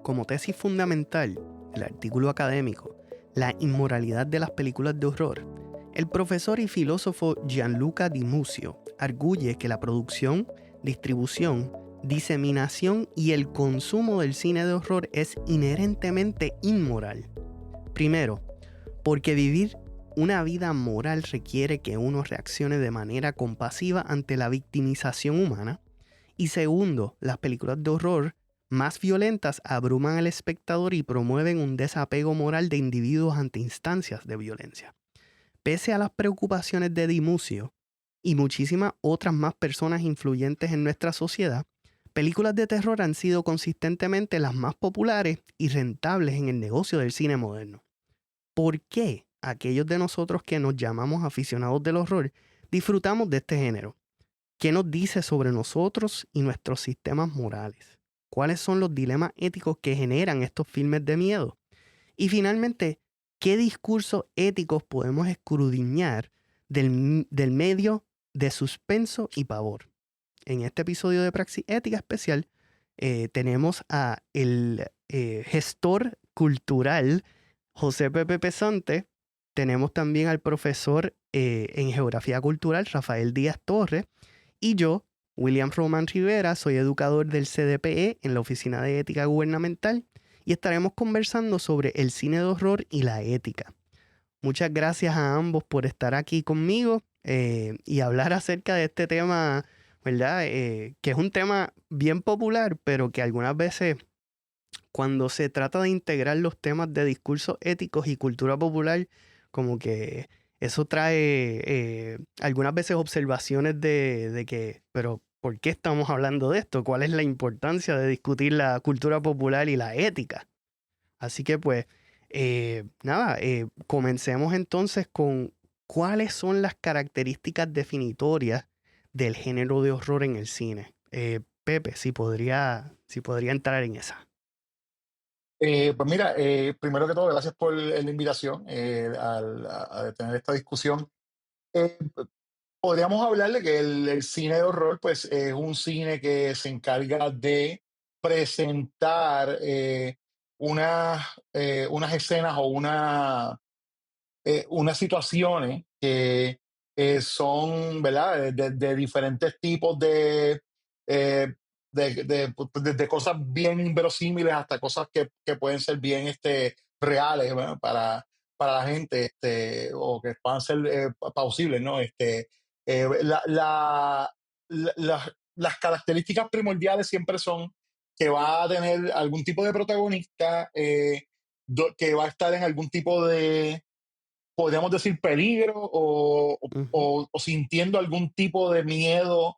como tesis fundamental, el artículo académico, La inmoralidad de las películas de horror, el profesor y filósofo Gianluca Di Muzio arguye que la producción, distribución, diseminación y el consumo del cine de horror es inherentemente inmoral. Primero, porque vivir una vida moral requiere que uno reaccione de manera compasiva ante la victimización humana. Y segundo, las películas de horror más violentas abruman al espectador y promueven un desapego moral de individuos ante instancias de violencia. Pese a las preocupaciones de Di Muzio y muchísimas otras más personas influyentes en nuestra sociedad, películas de terror han sido consistentemente las más populares y rentables en el negocio del cine moderno. ¿Por qué aquellos de nosotros que nos llamamos aficionados del horror disfrutamos de este género? ¿Qué nos dice sobre nosotros y nuestros sistemas morales? ¿Cuáles son los dilemas éticos que generan estos filmes de miedo? Y finalmente, ¿qué discursos éticos podemos escudriñar del medio de suspenso y pavor? En este episodio de Praxis Ética Especial tenemos a el gestor cultural José Pepe Pesante. Tenemos también al profesor en Geografía Cultural Rafael Díaz Torres. Y yo, William Román Rivera, soy educador del CDPE en la Oficina de Ética Gubernamental y estaremos conversando sobre el cine de horror y la ética. Muchas gracias a ambos por estar aquí conmigo y hablar acerca de este tema, ¿verdad? Que es un tema bien popular, pero que algunas veces cuando se trata de integrar los temas de discursos éticos y cultura popular, como que eso trae algunas veces observaciones de que, pero ¿por qué estamos hablando de esto? ¿Cuál es la importancia de discutir la cultura popular y la ética? Así que pues, comencemos entonces con cuáles son las características definitorias del género de horror en el cine. Pepe, si podría entrar en esa. Pues mira, primero que todo, gracias por la invitación a tener esta discusión. Eh, Podríamos hablar de que el cine de horror, pues, es un cine que se encarga de presentar unas escenas o unas situaciones que son, ¿verdad? De diferentes tipos eh, de cosas bien inverosímiles hasta cosas que pueden ser bien reales, ¿verdad? Para la gente, o que puedan ser plausibles, ¿no? Eh, la- la- las características primordiales siempre son que va a tener algún tipo de protagonista, que va a estar en algún tipo de, podríamos decir, peligro Ujú, o sintiendo algún tipo de miedo,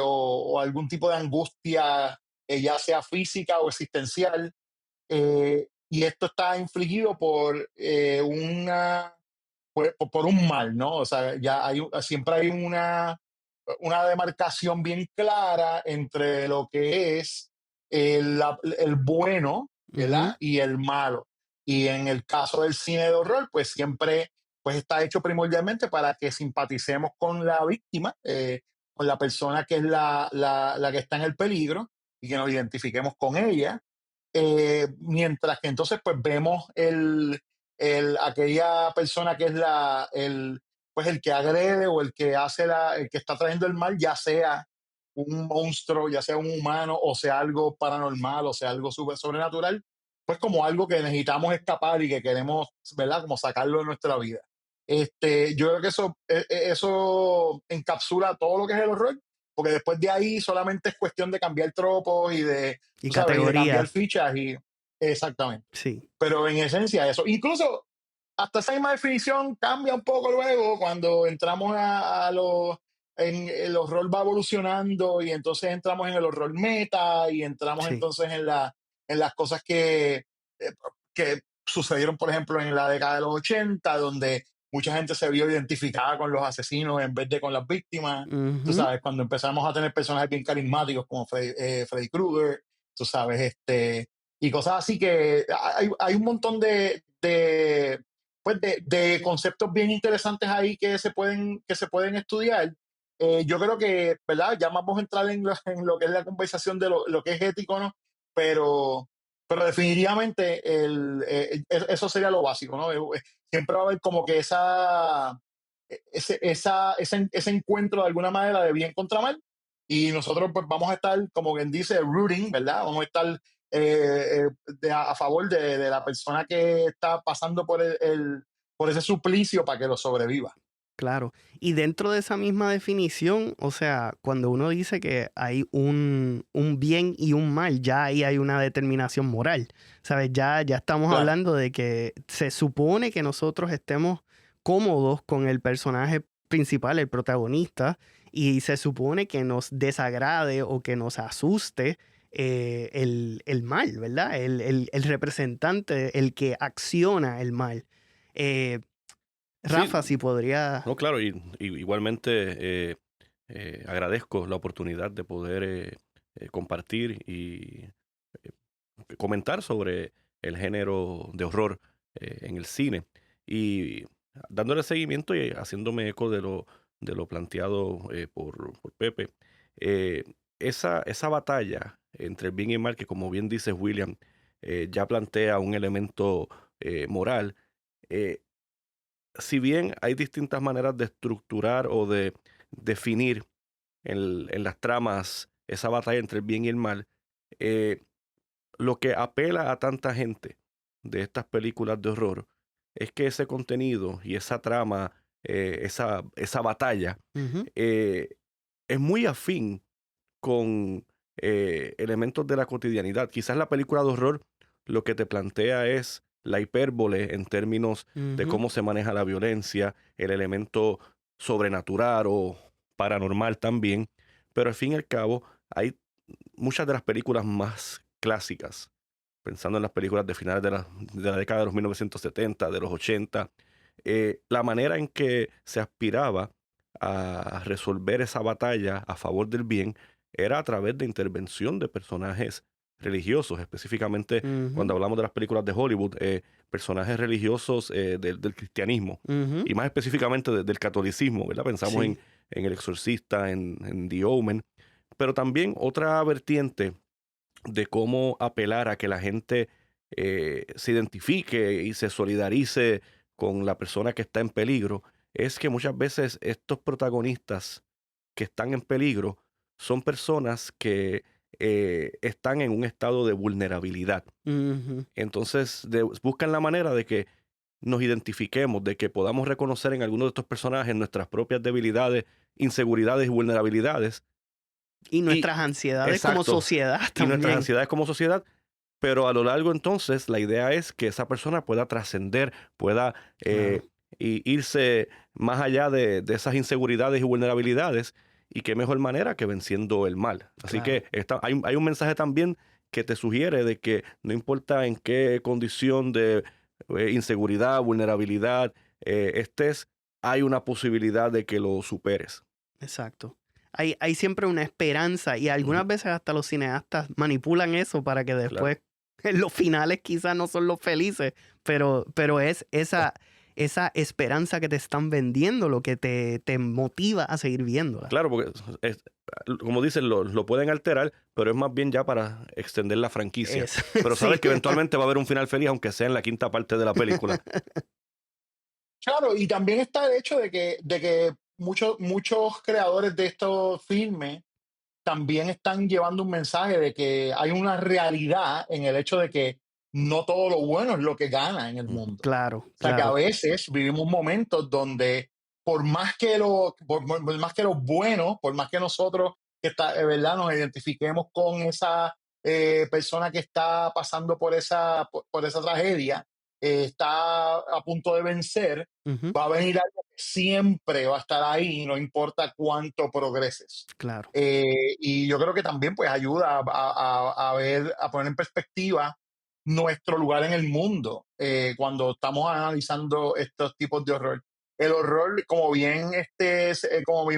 o algún tipo de angustia, ya sea física o existencial. Y esto está infligido por un mal, ¿no? O sea, siempre hay una demarcación bien clara entre lo que es el bueno, ujú. ¿verdad? Y el malo. Y en el caso del cine de horror, pues siempre pues está hecho primordialmente para que simpaticemos con la víctima, con la persona que es la que está en el peligro y que nos identifiquemos con ella. Mientras que entonces pues vemos aquella persona que es pues el que agrede o el que el que está trayendo el mal, ya sea un monstruo, ya sea un humano, o sea algo paranormal, o sea algo sobrenatural, pues como algo que necesitamos escapar y que queremos, ¿verdad? Como sacarlo de nuestra vida. Yo creo que eso encapsula todo lo que es el horror, porque después de ahí solamente es cuestión de cambiar tropos y Y tú sabes, y de cambiar categoría, fichas y exactamente. sí. Pero en esencia eso. Incluso hasta esa misma definición cambia un poco luego cuando entramos en el horror va evolucionando y entonces entramos en el horror meta y entramos Sí. entonces en las cosas que sucedieron, por ejemplo, en la década de los 80 donde mucha gente se vio identificada con los asesinos en vez de con las víctimas. Tú Ujú. sabes, cuando empezamos a tener personajes bien carismáticos como Freddy Krueger, tú sabes, y cosas así que hay un montón de conceptos bien interesantes ahí que se pueden estudiar. Yo creo que, ¿verdad? Ya vamos a entrar en lo que es la conversación de lo que es ético, ¿no? Pero Pero definitivamente eso sería lo básico, ¿no? Siempre va a haber como que ese encuentro de alguna manera de bien contra mal, y nosotros pues vamos a estar, como quien dice, rooting, ¿verdad? Vamos a estar a favor de la persona que está pasando por ese suplicio para que lo sobreviva. Claro. Y dentro de esa misma definición, o sea, cuando uno dice que hay un bien y un mal, ya ahí hay una determinación moral. ¿Sabes? Ya estamos Claro. hablando de que se supone que nosotros estemos cómodos con el personaje principal, el protagonista, y se supone que nos desagrade o que nos asuste el mal, ¿verdad? El representante, el que acciona el mal. Eh, Sí, Rafa, si podría. no, claro, y igualmente agradezco la oportunidad de poder compartir y eh, comentar sobre el género de horror en el cine. Y dándole seguimiento y haciéndome eco de lo planteado por Pepe, eh, esa batalla entre el bien y el mal, que como bien dice William, ya plantea un elemento moral. eh, si bien hay distintas maneras de estructurar o de definir en las tramas esa batalla entre el bien y el mal, eh, lo que apela a tanta gente de estas películas de horror es que ese contenido y esa trama, esa batalla, Ujú. eh, es muy afín con elementos de la cotidianidad. Quizás la película de horror lo que te plantea es la hipérbole en términos de Ujú. cómo se maneja la violencia, el elemento sobrenatural o paranormal también, pero al fin y al cabo hay muchas de las películas más clásicas, pensando en las películas de finales de la década de los 1970, de los 80, la manera en que se aspiraba a resolver esa batalla a favor del bien era a través de intervención de personajes religiosos, específicamente Ujú. cuando hablamos de las películas de Hollywood, personajes religiosos del cristianismo Ujú. y más específicamente del catolicismo, ¿verdad? Pensamos Sí. en El Exorcista, en The Omen, pero también otra vertiente de cómo apelar a que la gente se identifique y se solidarice con la persona que está en peligro, es que muchas veces estos protagonistas que están en peligro son personas que están en un estado de vulnerabilidad. Ujú. Entonces buscan la manera de que nos identifiquemos, de que podamos reconocer en algunos de estos personajes nuestras propias debilidades, inseguridades y vulnerabilidades. Y Y nuestras ansiedades como exacto, sociedad y nuestras también. ansiedades como sociedad, pero a lo largo entonces la idea es que esa persona pueda trascender, pueda Claro, irse más allá de esas inseguridades y vulnerabilidades, y qué mejor manera que venciendo el mal. Así claro. que hay un mensaje también que te sugiere de que no importa en qué condición de inseguridad, vulnerabilidad estés, hay una posibilidad de que lo superes. Exacto. Hay siempre una esperanza y Ujú, algunas veces hasta los cineastas manipulan eso para que claro. después los finales quizás no son los felices, pero es esa esperanza que te están vendiendo lo que te motiva a seguir viéndola. Claro, porque como dicen, lo pueden alterar, pero es más bien ya para extender la franquicia. Es, Pero sabes sí. que eventualmente va a haber un final feliz, aunque sea en la quinta parte de la película. Claro, y también está el hecho de que muchos creadores de estos filmes también están llevando un mensaje de que hay una realidad en el hecho de que no todo lo bueno es lo que gana en el Ujú, mundo. Claro, O sea, que a claro. veces vivimos momentos donde por más que lo bueno, por más que nosotros ¿verdad? Nos identifiquemos con esa persona que está pasando por esa tragedia, está a punto de vencer, Ujú. va a venir algo que siempre va a estar ahí, no importa cuánto progreses. Claro. Y yo creo que también pues ayuda a ver, a poner en perspectiva nuestro lugar en el mundo cuando estamos analizando estos tipos de horror. El horror, como bien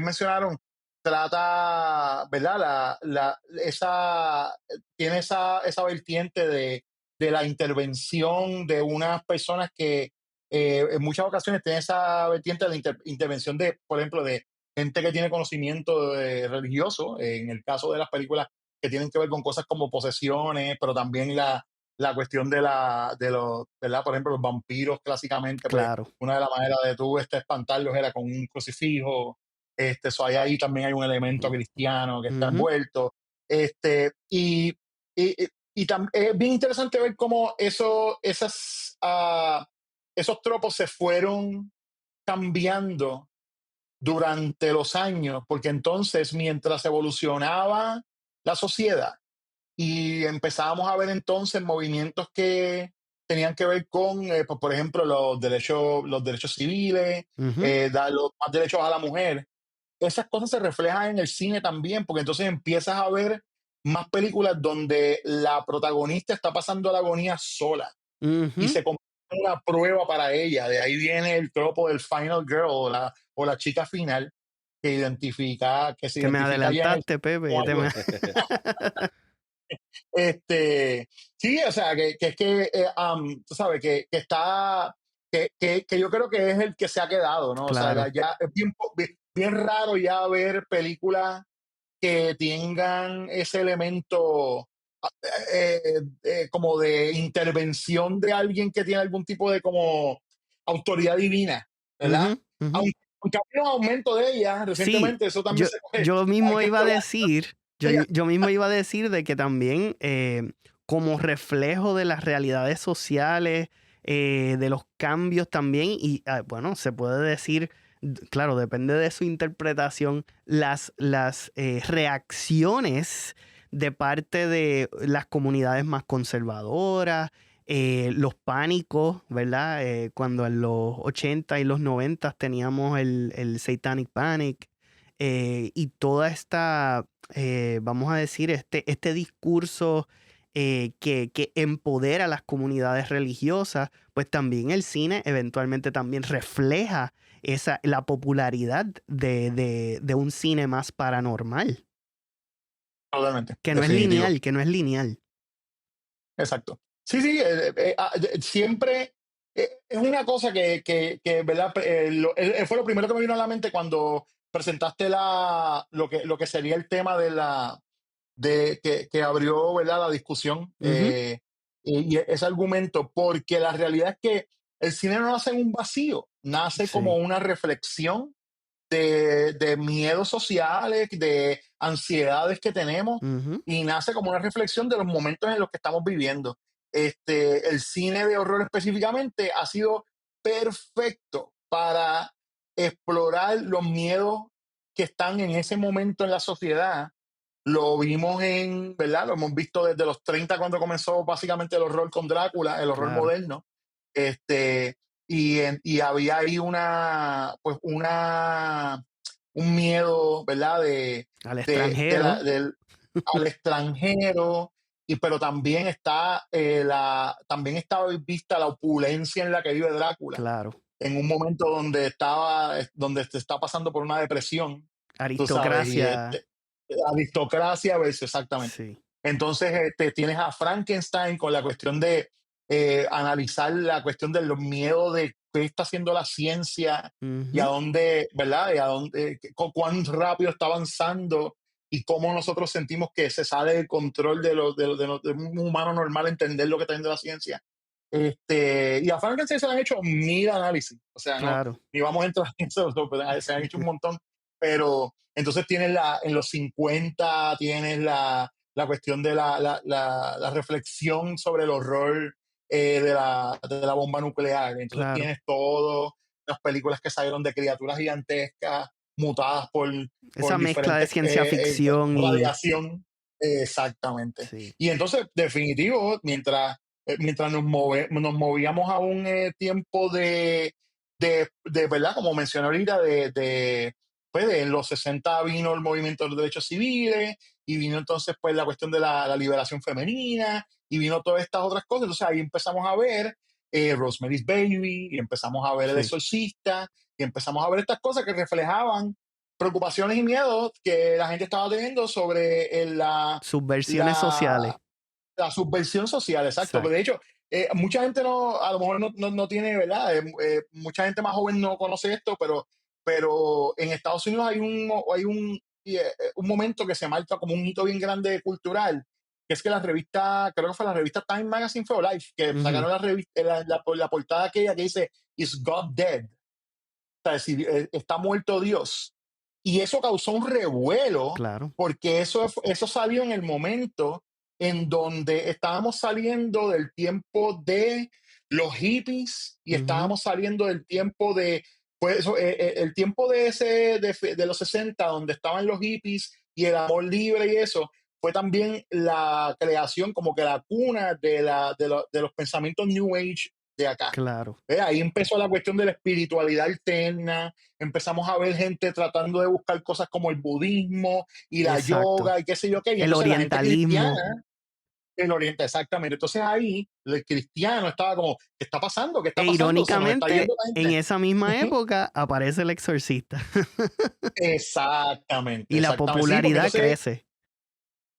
mencionaron, trata, ¿verdad? Tiene esa vertiente de la intervención de unas personas que en muchas ocasiones tienen esa vertiente de la intervención de, por ejemplo, de gente que tiene conocimiento religioso, en el caso de las películas que tienen que ver con cosas como posesiones, pero también la cuestión de los, ¿verdad? Por ejemplo, los vampiros clásicamente, pues Claro. una de las maneras de tú espantarlos era con un crucifijo. Ahí también hay un elemento Ujú. cristiano que está Ujú. envuelto. Este, y, es bien interesante ver cómo esos tropos se fueron cambiando durante los años, porque entonces mientras evolucionaba la sociedad y empezábamos a ver entonces movimientos que tenían que ver con, pues, por ejemplo, los derechos civiles, Ujú. dar los más derechos a la mujer, esas cosas se reflejan en el cine también, porque entonces empiezas a ver más películas donde la protagonista está pasando la agonía sola y Ujú. se convierte en una prueba para ella. De ahí viene el tropo del final girl o la chica final que se Que me identifica ya en el adelantaste, Pepe, como que te me algo. Este, sí, o sea, que es que, tú sabes, que está, que yo creo que es el que se ha quedado, ¿no? O sea, Claro. ya es bien raro ya ver películas que tengan ese elemento como de intervención de alguien que tiene algún tipo de como autoridad divina, ¿verdad? Ujú, ujú. Aunque ha habido un aumento de ella Sí, recientemente, eso también yo se puede, yo hay mismo que iba a estudiar. decir yo mismo iba a decir de que también, como reflejo de las realidades sociales, de los cambios también y, bueno, se puede decir, claro, depende de su interpretación, reacciones de parte de las comunidades más conservadoras, los pánicos, ¿verdad? Cuando en los 80 y los 90 teníamos el Satanic Panic, y toda esta, vamos a decir, este discurso, que empodera a las comunidades religiosas, pues también el cine eventualmente también refleja la popularidad de un cine más paranormal, Totalmente, que no es definitivo. lineal, que no es lineal. Exacto. Sí, sí, siempre es una cosa ¿verdad? Fue lo primero que me vino a la mente cuando presentaste lo que sería el tema que abrió, ¿verdad? La discusión Ujú. y ese argumento, porque la realidad es que el cine no nace en un vacío, nace como Sí. una reflexión de miedos sociales, de ansiedades que tenemos, Ujú. y nace como una reflexión de los momentos en los que estamos viviendo. El cine de horror específicamente ha sido perfecto para explorar los miedos que están en ese momento en la sociedad. Lo vimos ¿verdad? Lo hemos visto desde los 30 cuando comenzó básicamente el horror con Drácula, el horror Claro. moderno. Este, y había ahí un miedo, ¿verdad? Al De extranjero, al extranjero, pero también también estaba vista la opulencia en la que vive Drácula, claro. en un momento donde se está pasando por una depresión, tú sabes, Aristocracia, aristocracia versus exactamente. sí. Entonces, tienes a Frankenstein con la cuestión de analizar la cuestión de los miedos de qué está haciendo la ciencia y a Ujú. dónde, ¿verdad? Y a dónde, cuán rápido está avanzando y cómo nosotros sentimos que se sale del control de un humano normal entender lo que está haciendo la ciencia. Y a Frankenstein se le han hecho mil análisis, o sea, no, Claro. ni vamos a entrar en eso, no, pero se han hecho un montón, pero entonces tienes en los 50 tienes la cuestión de la reflexión sobre el horror de la bomba nuclear. Entonces Claro. tienes todas las películas que salieron de criaturas gigantescas mutadas Esa por mezcla de diferentes ciencia ficción y radiación. Exactamente. sí. Y entonces, definitivo, mientras nos movíamos a un tiempo ¿verdad? Como mencioné ahorita, pues en los 60 vino el movimiento de los derechos civiles y vino entonces pues la cuestión de la liberación femenina y vino todas estas otras cosas. Entonces ahí empezamos a ver Rosemary's Baby y empezamos a ver El Sí. Exorcista y empezamos a ver estas cosas que reflejaban preocupaciones y miedos que la gente estaba teniendo sobre Subversiones sociales. la, la subversión social, exacto. Pero de Exacto. hecho, mucha gente a lo mejor no tiene, ¿verdad? Mucha gente más joven no conoce esto, pero en Estados Unidos hay un momento que se marca como un hito bien grande cultural, que es que la revista, creo que fue la revista Time Magazine fue o Life, que Ujú, sacaron la, revista, la portada aquella que dice Is God Dead? Sea, si está muerto Dios. Y eso causó un revuelo claro. porque eso salió en el momento en donde estábamos saliendo del tiempo de los hippies y Ujú, estábamos saliendo del tiempo de, pues, el tiempo de, de los 60 donde estaban los hippies y el amor libre y eso, fue también la creación, como que la cuna de los pensamientos New Age de acá. claro. Ahí empezó la cuestión de la espiritualidad alterna, empezamos a ver gente tratando de buscar cosas como el budismo y la Exacto. yoga y qué sé yo qué, y El entonces la gente orientalismo. cristiana, el oriente, exactamente, entonces ahí el cristiano estaba como, ¿qué está pasando? ¿Qué está E pasando? Se nos está irónicamente, yendo la en gente. esa misma Ujú. época aparece El Exorcista Exactamente, y la exactamente, sí, porque popularidad entonces, crece.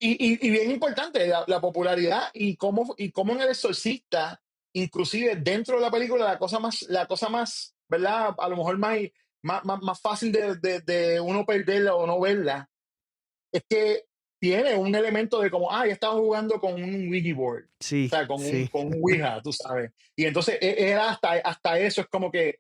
y bien importante, la popularidad y cómo en El Exorcista, inclusive dentro de la película, la cosa más, ¿verdad? A lo mejor más fácil de uno perderla o no verla, es que tiene un elemento de como, ya estaba jugando con un Ouija board, o Sí, sea, sí. con un Ouija, tú sabes. Y entonces era hasta eso, es como que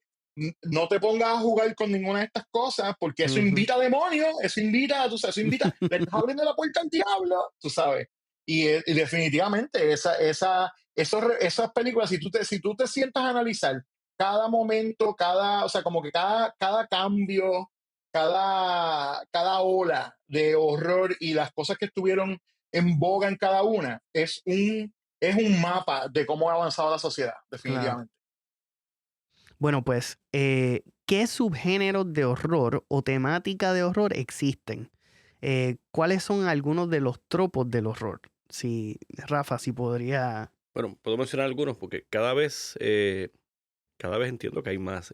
no te pongas a jugar con ninguna de estas cosas, porque eso Ujú. invita a demonios, eso invita, tú sabes, eso invita, le estás abriendo la puerta al diablo, tú sabes. Y definitivamente esas películas, si tú te sientas a analizar cada momento, o sea, como que cada cambio, cada ola de horror y las cosas que estuvieron en boga en cada una, es un mapa de cómo ha avanzado la sociedad, Claro. definitivamente. Bueno, pues, ¿qué subgéneros de horror o temática de horror existen? ¿Cuáles son algunos de los tropos del horror? Si, Rafa, si podría. Bueno, puedo mencionar algunos porque cada vez entiendo que hay más.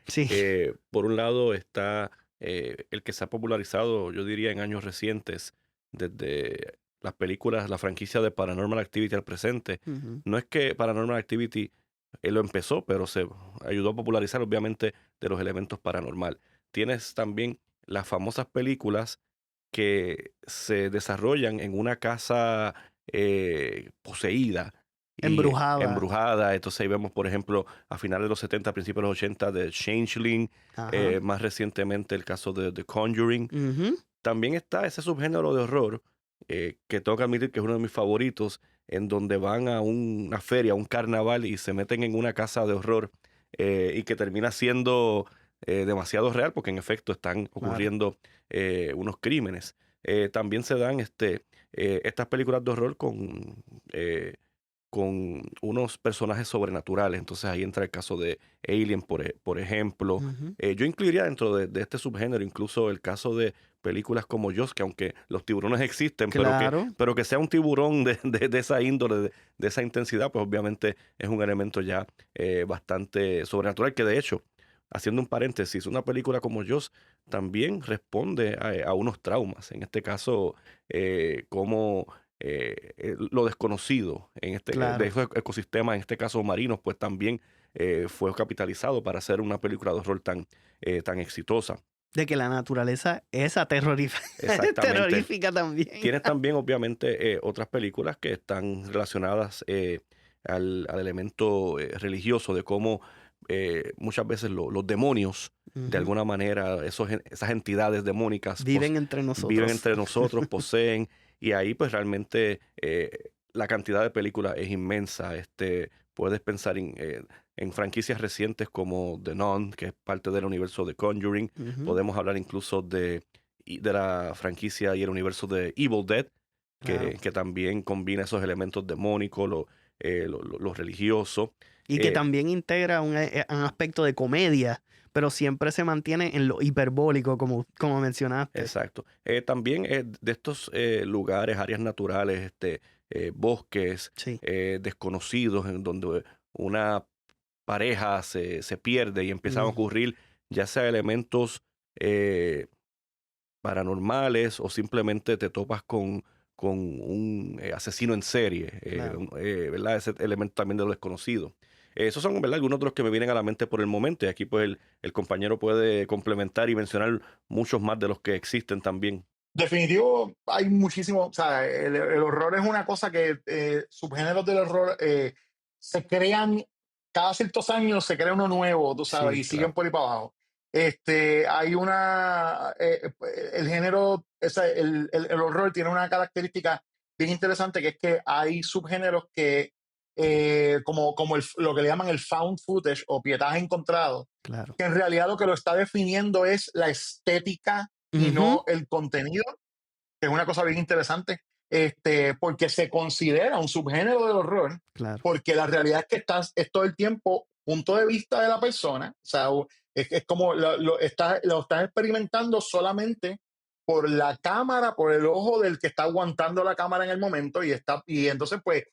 Sí. Por un lado está el que se ha popularizado, yo diría, en años recientes, desde las películas, la franquicia de Paranormal Activity al presente. Ujú. No es que Paranormal Activity lo empezó, pero se ayudó a popularizar, obviamente, de los elementos paranormal. Tienes también las famosas películas que se desarrollan en una casa poseída y Embrujada. embrujada. Entonces ahí vemos, por ejemplo, a finales de los 70, principios de los 80, de Changeling, Ajá. más recientemente el caso de The Conjuring. Ujú. También está ese subgénero de horror, que tengo que admitir que es uno de mis favoritos, en donde van a una feria, a un carnaval y se meten en una casa de horror, y que termina siendo demasiado real porque en efecto están Claro. ocurriendo unos crímenes. También se dan estas películas de horror eh, con unos personajes sobrenaturales. Entonces ahí entra el caso de Alien, por ejemplo. Ujú. Yo incluiría dentro de este subgénero incluso el caso de películas como Jaws, que aunque los tiburones existen, Claro. pero que sea un tiburón de esa índole, de esa intensidad, pues obviamente es un elemento ya bastante sobrenatural, que de hecho, haciendo un paréntesis, una película como Jaws también responde a unos traumas. En este caso, como lo desconocido de Claro. esos ecosistemas, en este caso marinos, pues también fue capitalizado para hacer una película de horror tan exitosa. De que la naturaleza es Exactamente. terrorífica también. Tienes también, obviamente, otras películas que están relacionadas al elemento religioso, de cómo muchas veces los demonios, de Ujú. alguna manera, esas entidades demónicas, Viven entre viven nosotros. entre nosotros, poseen, y ahí pues realmente la cantidad de películas es inmensa. Puedes pensar en franquicias recientes como The Nun, que es parte del universo de Conjuring. Ujú. Podemos hablar incluso de la franquicia y el universo de Evil Dead, Claro. que también combina esos elementos demónicos, lo religioso. Y que Eh, también integra un aspecto de comedia, pero siempre se mantiene en lo hiperbólico, como mencionaste. exacto. También de estos lugares, áreas naturales, bosques Sí. desconocidos, en donde una pareja se pierde y empiezan a Ujú. ocurrir ya sea elementos eh, paranormales o simplemente te topas con un asesino en serie, Claro. ¿verdad? Ese elemento también de lo desconocido. Esos son, ¿verdad?, algunos de los que me vienen a la mente por el momento, y aquí pues el compañero puede complementar y mencionar muchos más de los que existen también. Definitivo, hay muchísimo, o sea, el horror es una cosa que subgéneros del horror se crean, cada ciertos años se crea uno nuevo, tú sabes, Sí, y siguen claro. por ahí para abajo. Hay el género, el horror tiene una característica bien interesante, que es que hay subgéneros que, lo que le llaman el found footage o pietaje encontrado, Claro. que en realidad lo que lo está definiendo es la estética y Ujú, no el contenido, que es una cosa bien interesante, porque se considera un subgénero del horror, claro. porque la realidad es que es todo el tiempo punto de vista de la persona, o sea, es como lo estás experimentando solamente por la cámara, por el ojo del que está aguantando la cámara en el momento, y entonces pues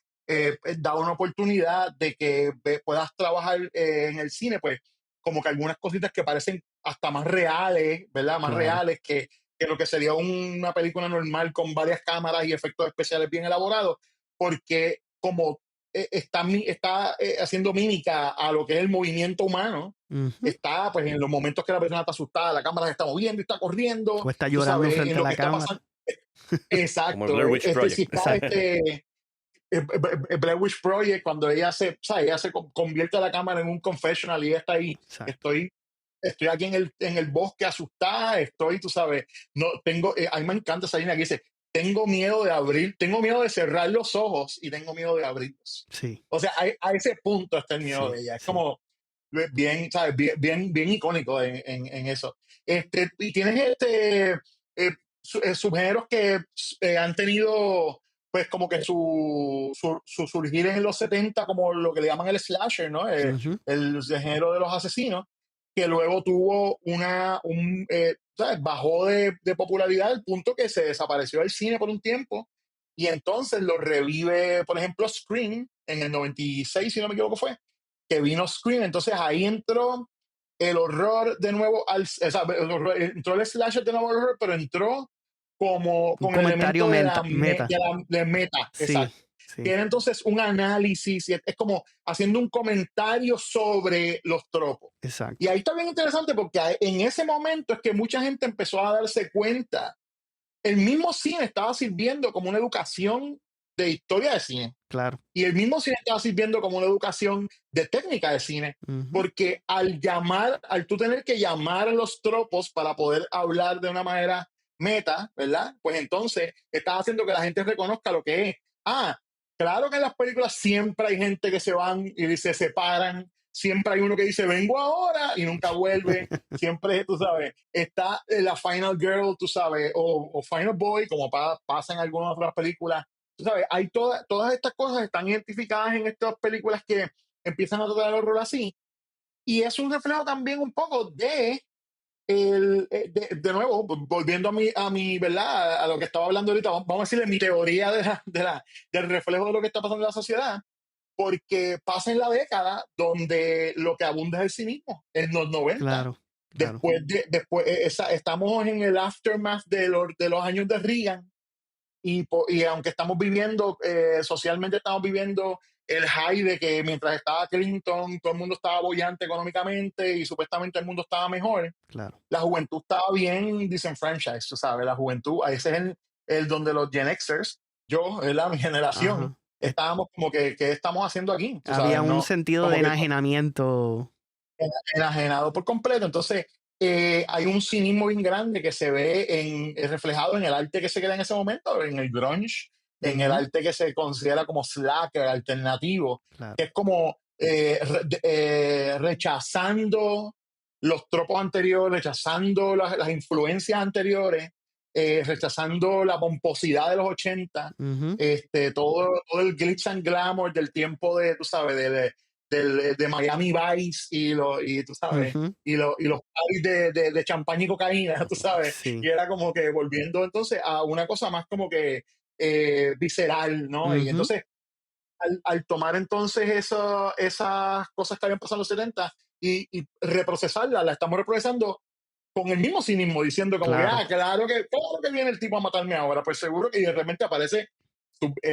da una oportunidad de que puedas trabajar en el cine, pues como que algunas cositas que parecen hasta más reales, ¿verdad? Más Claro. reales que lo que sería una película normal con varias cámaras y efectos especiales bien elaborados, porque como está haciendo mímica a lo que es el movimiento humano, Ujú. está pues en los momentos que la persona está asustada, la cámara se está moviendo y está corriendo, O está tú llorando sabes, en frente a lo la que está cámara. pasando. Como el Exacto, Blair Witch si Project. está Exacto, Blair Witch Project, cuando ella convierte a la cámara en un confessional y ella está ahí, exacto. estoy aquí en el bosque asustada, tú sabes, no tengo, a mí me encanta esa línea que dice, tengo miedo de cerrar los ojos y tengo miedo de abrirlos. Sí, O sea, a ese punto está el miedo sí, de ella. Es sí. como bien, ¿sabes? Bien icónico en eso. Y tienes subgéneros que han tenido pues como que su surgir en los 70 como lo que le llaman el slasher, ¿no? Ujú, El género de los asesinos, que luego tuvo ¿sabes? Bajó de popularidad al punto que se desapareció del cine por un tiempo y entonces lo revive, por ejemplo, Scream en el 96, si no me equivoco fue, que vino Scream, entonces ahí entró el horror de nuevo, entró el slasher de nuevo al horror, pero entró como un con el comentario elemento meta. de meta, Sí, exacto. sí, Tiene entonces un análisis, y es como haciendo un comentario sobre los tropos. Y exacto. ahí está bien interesante porque en ese momento es que mucha gente empezó a darse cuenta. El mismo cine estaba sirviendo como una educación de historia de cine. Claro. Y el mismo cine estaba sirviendo como una educación de técnica de cine, Ujú, porque al tú tener que llamar a los tropos para poder hablar de una manera meta, ¿verdad? Pues entonces estás haciendo que la gente reconozca lo que es. Ah, claro que en las películas siempre hay gente que se van y se separan, siempre hay uno que dice vengo ahora y nunca vuelve, siempre, tú sabes, está la Final Girl, tú sabes, o Final Boy, como pasa en algunas otras películas. Tú sabes, hay todas estas cosas están identificadas en estas películas que empiezan a tratar el horror así. Y es un reflejo también un poco de nuevo, volviendo ¿verdad? A lo que estaba hablando ahorita, vamos a decirle mi teoría del reflejo de lo que está pasando en la sociedad, porque pasa en la década donde lo que abunda es el cinismo, en los 90. claro, claro. Estamos en el aftermath de los años de Reagan, y aunque estamos viviendo, socialmente estamos viviendo el high de que mientras estaba Clinton, todo el mundo estaba bollante económicamente y supuestamente el mundo estaba mejor, Claro. la juventud estaba bien disenfranchised, tú sabes, la juventud, ese es el donde los Gen Xers, yo, mi generación, Ajá. estábamos como que, ¿qué estamos haciendo aquí? Tú Había sabes, un no, sentido de como que enajenamiento. enajenado por completo. Entonces, hay un cinismo bien grande que se ve reflejado en el arte que se crea en ese momento, en el grunge, en el Ujú, arte que se considera como slacker, alternativo, claro. que es como rechazando los tropos anteriores, rechazando las influencias anteriores, rechazando la pomposidad de los 80, Ujú, todo el glitz and glamour del tiempo tú sabes, de Miami Vice y tú sabes, ujú. y los parties de champaña y cocaína, tú sabes, y Sí. era como que volviendo entonces a una cosa más como que visceral, ¿no? Y Ujú, entonces, al tomar entonces esas cosas que habían pasado en los 70 y reprocesarlas, las estamos reprocesando con el mismo cinismo, diciendo como que, claro. claro que viene el tipo a matarme ahora, pues seguro que y de repente aparece,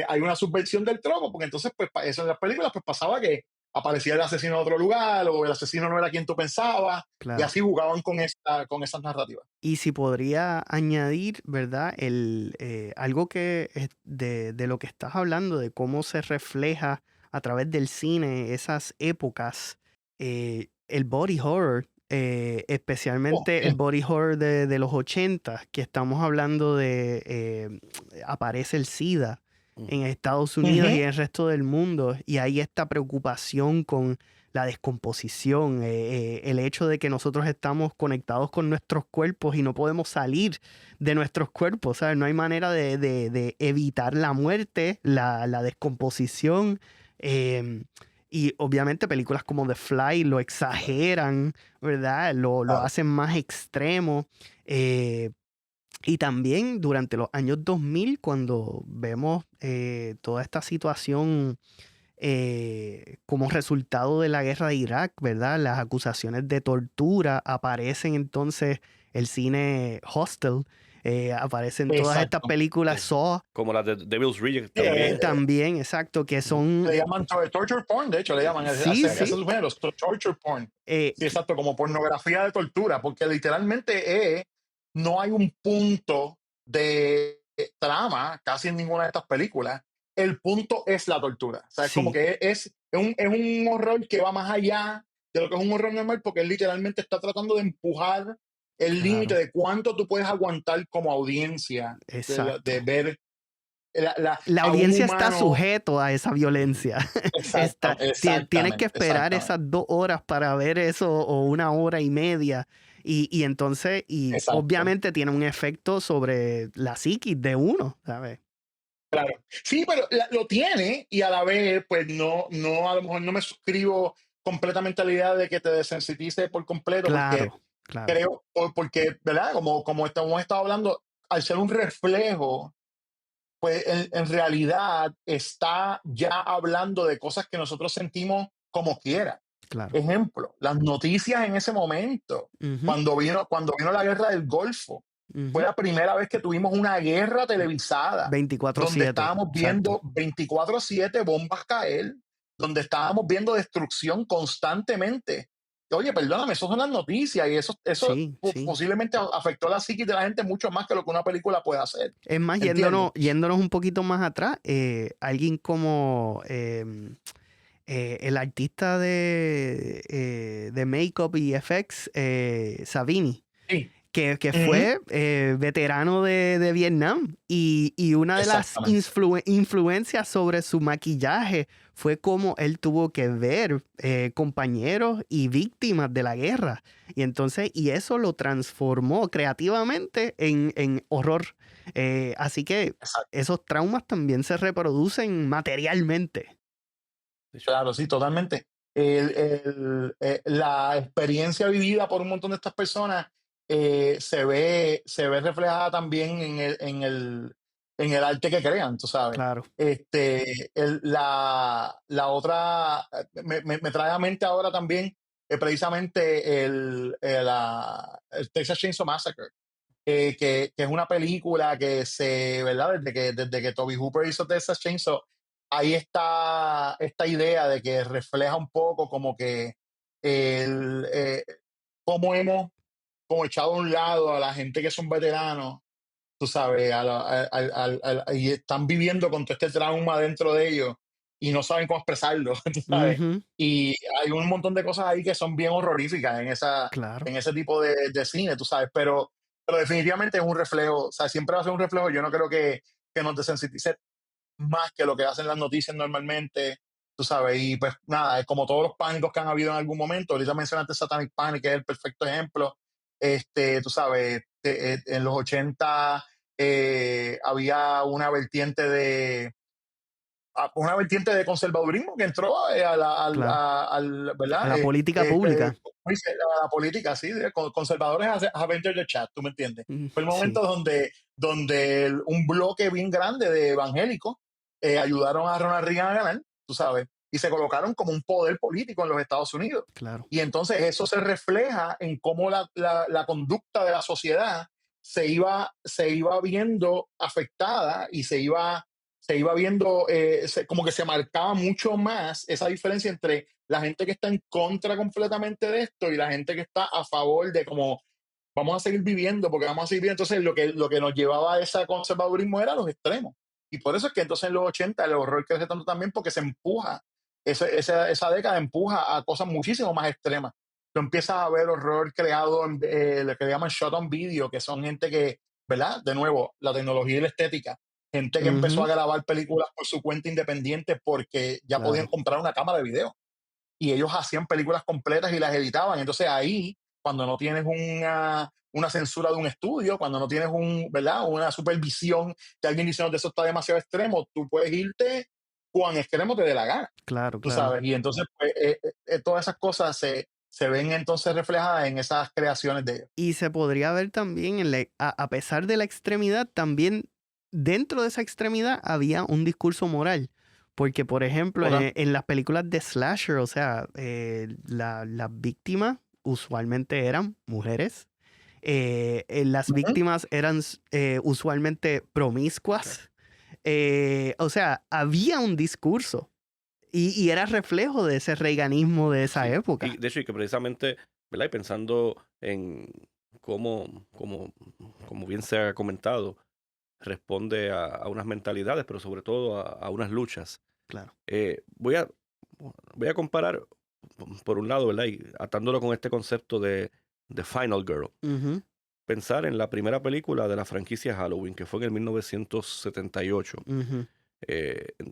hay una subversión del tropo, porque entonces, pues, eso en las películas, pues pasaba que aparecía el asesino en otro lugar, o el asesino no era quien tú pensabas, y Claro. así jugaban con esas narrativas. Y si podría añadir, ¿verdad? Algo que de lo que estás hablando, de cómo se refleja a través del cine esas épocas, el body horror, Oh, especialmente el bien. body horror de los 80, que estamos hablando de, aparece el SIDA Ujú. en Estados Unidos y Ujú. en el resto del mundo, y hay esta preocupación con la descomposición, el hecho de que nosotros estamos conectados con nuestros cuerpos y no podemos salir de nuestros cuerpos, ¿sabes? No hay manera de evitar la muerte, la descomposición. Y obviamente películas como The Fly lo exageran, ¿verdad? Lo Claro. hacen más extremo. eh, y también durante los años 2000, cuando vemos toda esta situación como resultado de la guerra de Irak, ¿verdad? Las acusaciones de tortura, aparecen entonces el cine Hostel, aparecen todas estas Exacto. películas Sí. Saw Como las de Devil's Reject Sí, también. también, exacto, que son, le llaman torture porn, de hecho, le llaman sí, a sí, esos géneros, torture porn. Sí, que- exacto, como pornografía de tortura, porque literalmente no hay un punto de trama casi en ninguna de estas películas. El punto es la tortura. O sea, es como sí, que es un horror que va más allá de lo que es un horror normal, porque él literalmente está tratando de empujar el límite claro, de cuánto tú puedes aguantar como audiencia, de exacto. ver La a un audiencia está humano. sujeto a esa violencia. Exacto, Tienes que exactamente, esperar exactamente, esas 2 horas para ver eso o 1 hora y media. Y entonces, y exacto. obviamente tiene un efecto sobre la psiquis de uno, ¿sabes? Claro. Sí, pero lo tiene y a la vez, pues a lo mejor no me suscribo completamente a la idea de que te desensitice por completo, porque Claro, claro, porque, ¿verdad? Como hemos estado hablando, al ser un reflejo, pues en realidad está ya hablando de cosas que nosotros sentimos como quiera. claro. Ejemplo, las noticias en ese momento, Ujú, cuando vino la guerra del Golfo, fue ujú. la primera vez que tuvimos una guerra televisada, donde 24/7, estábamos exacto. viendo 24/7 bombas caer, donde estábamos viendo destrucción constantemente. Oye, perdóname, eso son las noticias y eso Sí, sí. posiblemente afectó la psiquis de la gente mucho más que lo que una película puede hacer. Es más, ¿Entiendes? yéndonos un poquito más atrás, alguien como el artista de make-up y effects, Savini, Sí. que Ujú. fue veterano de Vietnam, y una de las Exactamente. influencias sobre su maquillaje fue cómo él tuvo que ver compañeros y víctimas de la guerra. Y entonces, y eso lo transformó creativamente en horror. Así que Exacto. esos traumas también se reproducen materialmente. De hecho, Claro, sí, totalmente. La experiencia vivida por un montón de estas personas se ve reflejada también en el arte que crean, tú sabes. Claro, La otra, me trae a mente ahora también precisamente el Texas Chainsaw Massacre, que es una película que ¿verdad? Desde que Toby Hooper hizo Texas Chainsaw, ahí está esta idea de que refleja un poco como que el, cómo hemos como echado a un lado a la gente que son veteranos, tú sabes, y están viviendo con todo este trauma dentro de ellos y no saben cómo expresarlo, tú sabes. ujú, Y hay un montón de cosas ahí que son bien horroríficas claro. en ese tipo de cine, tú sabes, pero definitivamente es un reflejo, o sea, siempre va a ser un reflejo. Yo no creo que nos desensitice más que lo que hacen las noticias normalmente, tú sabes, y pues nada, es como todos los pánicos que han habido en algún momento. Ahorita mencionaste Satanic Panic, que es el perfecto ejemplo. Tú sabes, en los 80 había una vertiente de conservadurismo que entró Claro. A ¿verdad? la política pública. ¿Cómo dice? A la política, sí, conservadores have entered the chat, ¿tú me entiendes? Fue el momento Sí, donde un bloque bien grande de evangélicos ayudaron a Ronald Reagan a ganar, tú sabes, y se colocaron como un poder político en los Estados Unidos. claro. Y entonces eso se refleja en cómo la conducta de la sociedad se iba viendo afectada y se iba viendo, como que se marcaba mucho más esa diferencia entre la gente que está en contra completamente de esto y la gente que está a favor de como vamos a seguir viviendo porque vamos a seguir viviendo. Entonces, lo que nos llevaba a ese conservadurismo era los extremos. Y por eso es que entonces en los 80 el horror crece tanto también porque se empuja, esa década empuja a cosas muchísimo más extremas. Tú empiezas a ver horror creado en lo que llaman shot on video, que son gente que, ¿verdad? De nuevo, la tecnología y la estética. Gente que empezó a Ujú, grabar películas por su cuenta independiente porque ya podían claro. comprar una cámara de video y ellos hacían películas completas y las editaban. Entonces ahí, cuando no tienes una censura de un estudio, cuando no tienes ¿verdad? Una supervisión de alguien diciendo que eso está demasiado extremo, tú puedes irte cuán extremo te dé la gana, Claro, tú claro. sabes. Y entonces pues, todas esas cosas se ven entonces reflejadas en esas creaciones de ellos. Y se podría ver también, a pesar de la extremidad, también dentro de esa extremidad había un discurso moral. Porque, por ejemplo, Total. en las películas de slasher, o sea, las víctimas usualmente eran mujeres. Las Ujú. víctimas eran usualmente Claro. promiscuas. O sea, había un discurso y era reflejo de ese reganismo de esa Sí. Y época. de hecho, y que precisamente, ¿verdad? Y pensando en cómo, como bien se ha comentado, responde a unas mentalidades, pero sobre todo a unas luchas. Claro. Voy a comparar, por un lado, ¿verdad? Y atándolo con este concepto de Final Girl. Ujú, Pensar en la primera película de la franquicia Halloween, que fue en el 1978, ujú,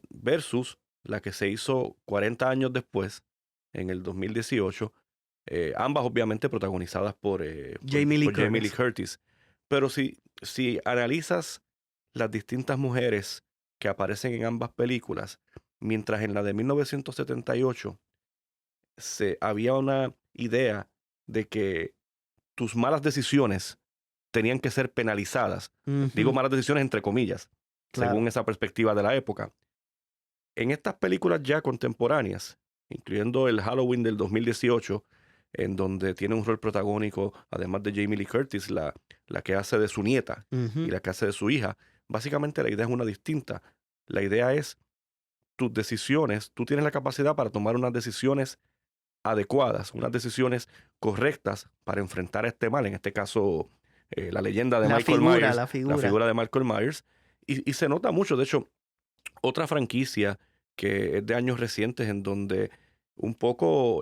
versus la que se hizo 40 años después, en el 2018, ambas obviamente protagonizadas Jamie Lee por Jamie Lee Curtis. Curtis. Pero si analizas las distintas mujeres que aparecen en ambas películas, mientras en la de 1978 había una idea de que tus malas decisiones tenían que ser penalizadas. Digo Ujú, malas decisiones entre comillas, según claro. esa perspectiva de la época. En estas películas ya contemporáneas, incluyendo el Halloween del 2018, en donde tiene un rol protagónico, además de Jamie Lee Curtis, la que hace de su nieta y Ujú, la que hace de su hija, básicamente la idea es una distinta. La idea es tus decisiones, tú tienes la capacidad para tomar unas decisiones adecuadas, unas decisiones correctas para enfrentar este mal, en este caso la leyenda de La Michael figura, Myers, la la figura. figura de Michael Myers, y se nota mucho, de hecho, otra franquicia que es de años recientes en donde un poco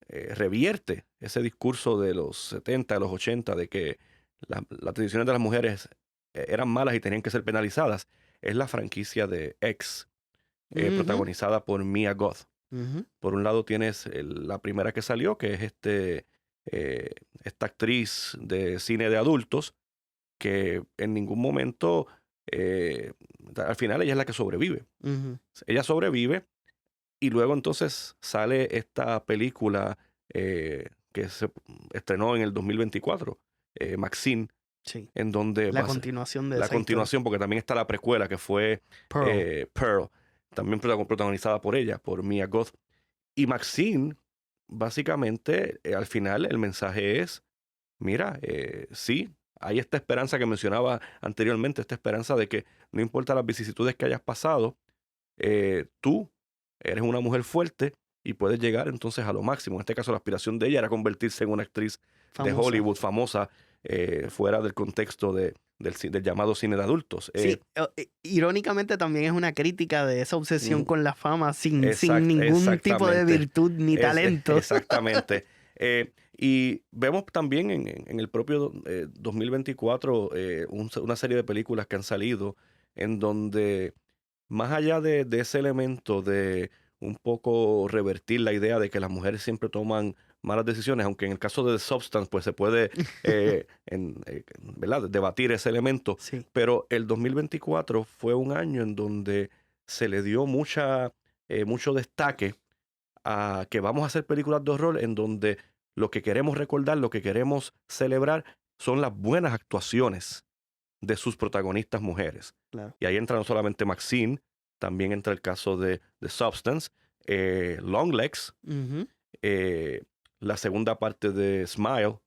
revierte ese discurso de los 70, de los 80, de que las decisiones de las mujeres eran malas y tenían que ser penalizadas, es la franquicia de X, Ujú, protagonizada por Mia Goth. ujú, Por un lado tienes la primera que salió, que es esta actriz de cine de adultos, que en ningún momento, eh, al final ella es la que sobrevive. ujú. Ella sobrevive y luego entonces sale esta película que se estrenó en el 2024, Maxine, Sí. en donde La continuación de la esa historia. continuación, porque también está la precuela que fue Pearl. Pearl, también protagonizada por ella, por Mia Goth. Y Maxine, básicamente, al final el mensaje es, mira, sí, hay esta esperanza que mencionaba anteriormente, esta esperanza de que no importa las vicisitudes que hayas pasado, tú eres una mujer fuerte y puedes llegar entonces a lo máximo. En este caso, la aspiración de ella era convertirse en una actriz de Famosa. Hollywood famosa, fuera del contexto del llamado cine de adultos. Sí, irónicamente también es una crítica de esa obsesión con la fama sin ningún tipo de Exactamente. virtud ni talento. Exactamente. Y vemos también en el propio 2024 una serie de películas que han salido en donde, más allá de ese elemento de un poco revertir la idea de que las mujeres siempre toman malas decisiones, aunque en el caso de The Substance pues se puede ¿verdad? Debatir ese elemento, Sí. pero el 2024 fue un año en donde se le dio mucho destaque a que vamos a hacer películas de horror en donde lo que queremos recordar, lo que queremos celebrar son las buenas actuaciones de sus protagonistas mujeres. Claro. Y ahí entra no solamente Maxine, también entra el caso de Substance, Longlegs, Ujú, eh, la segunda parte de Smile.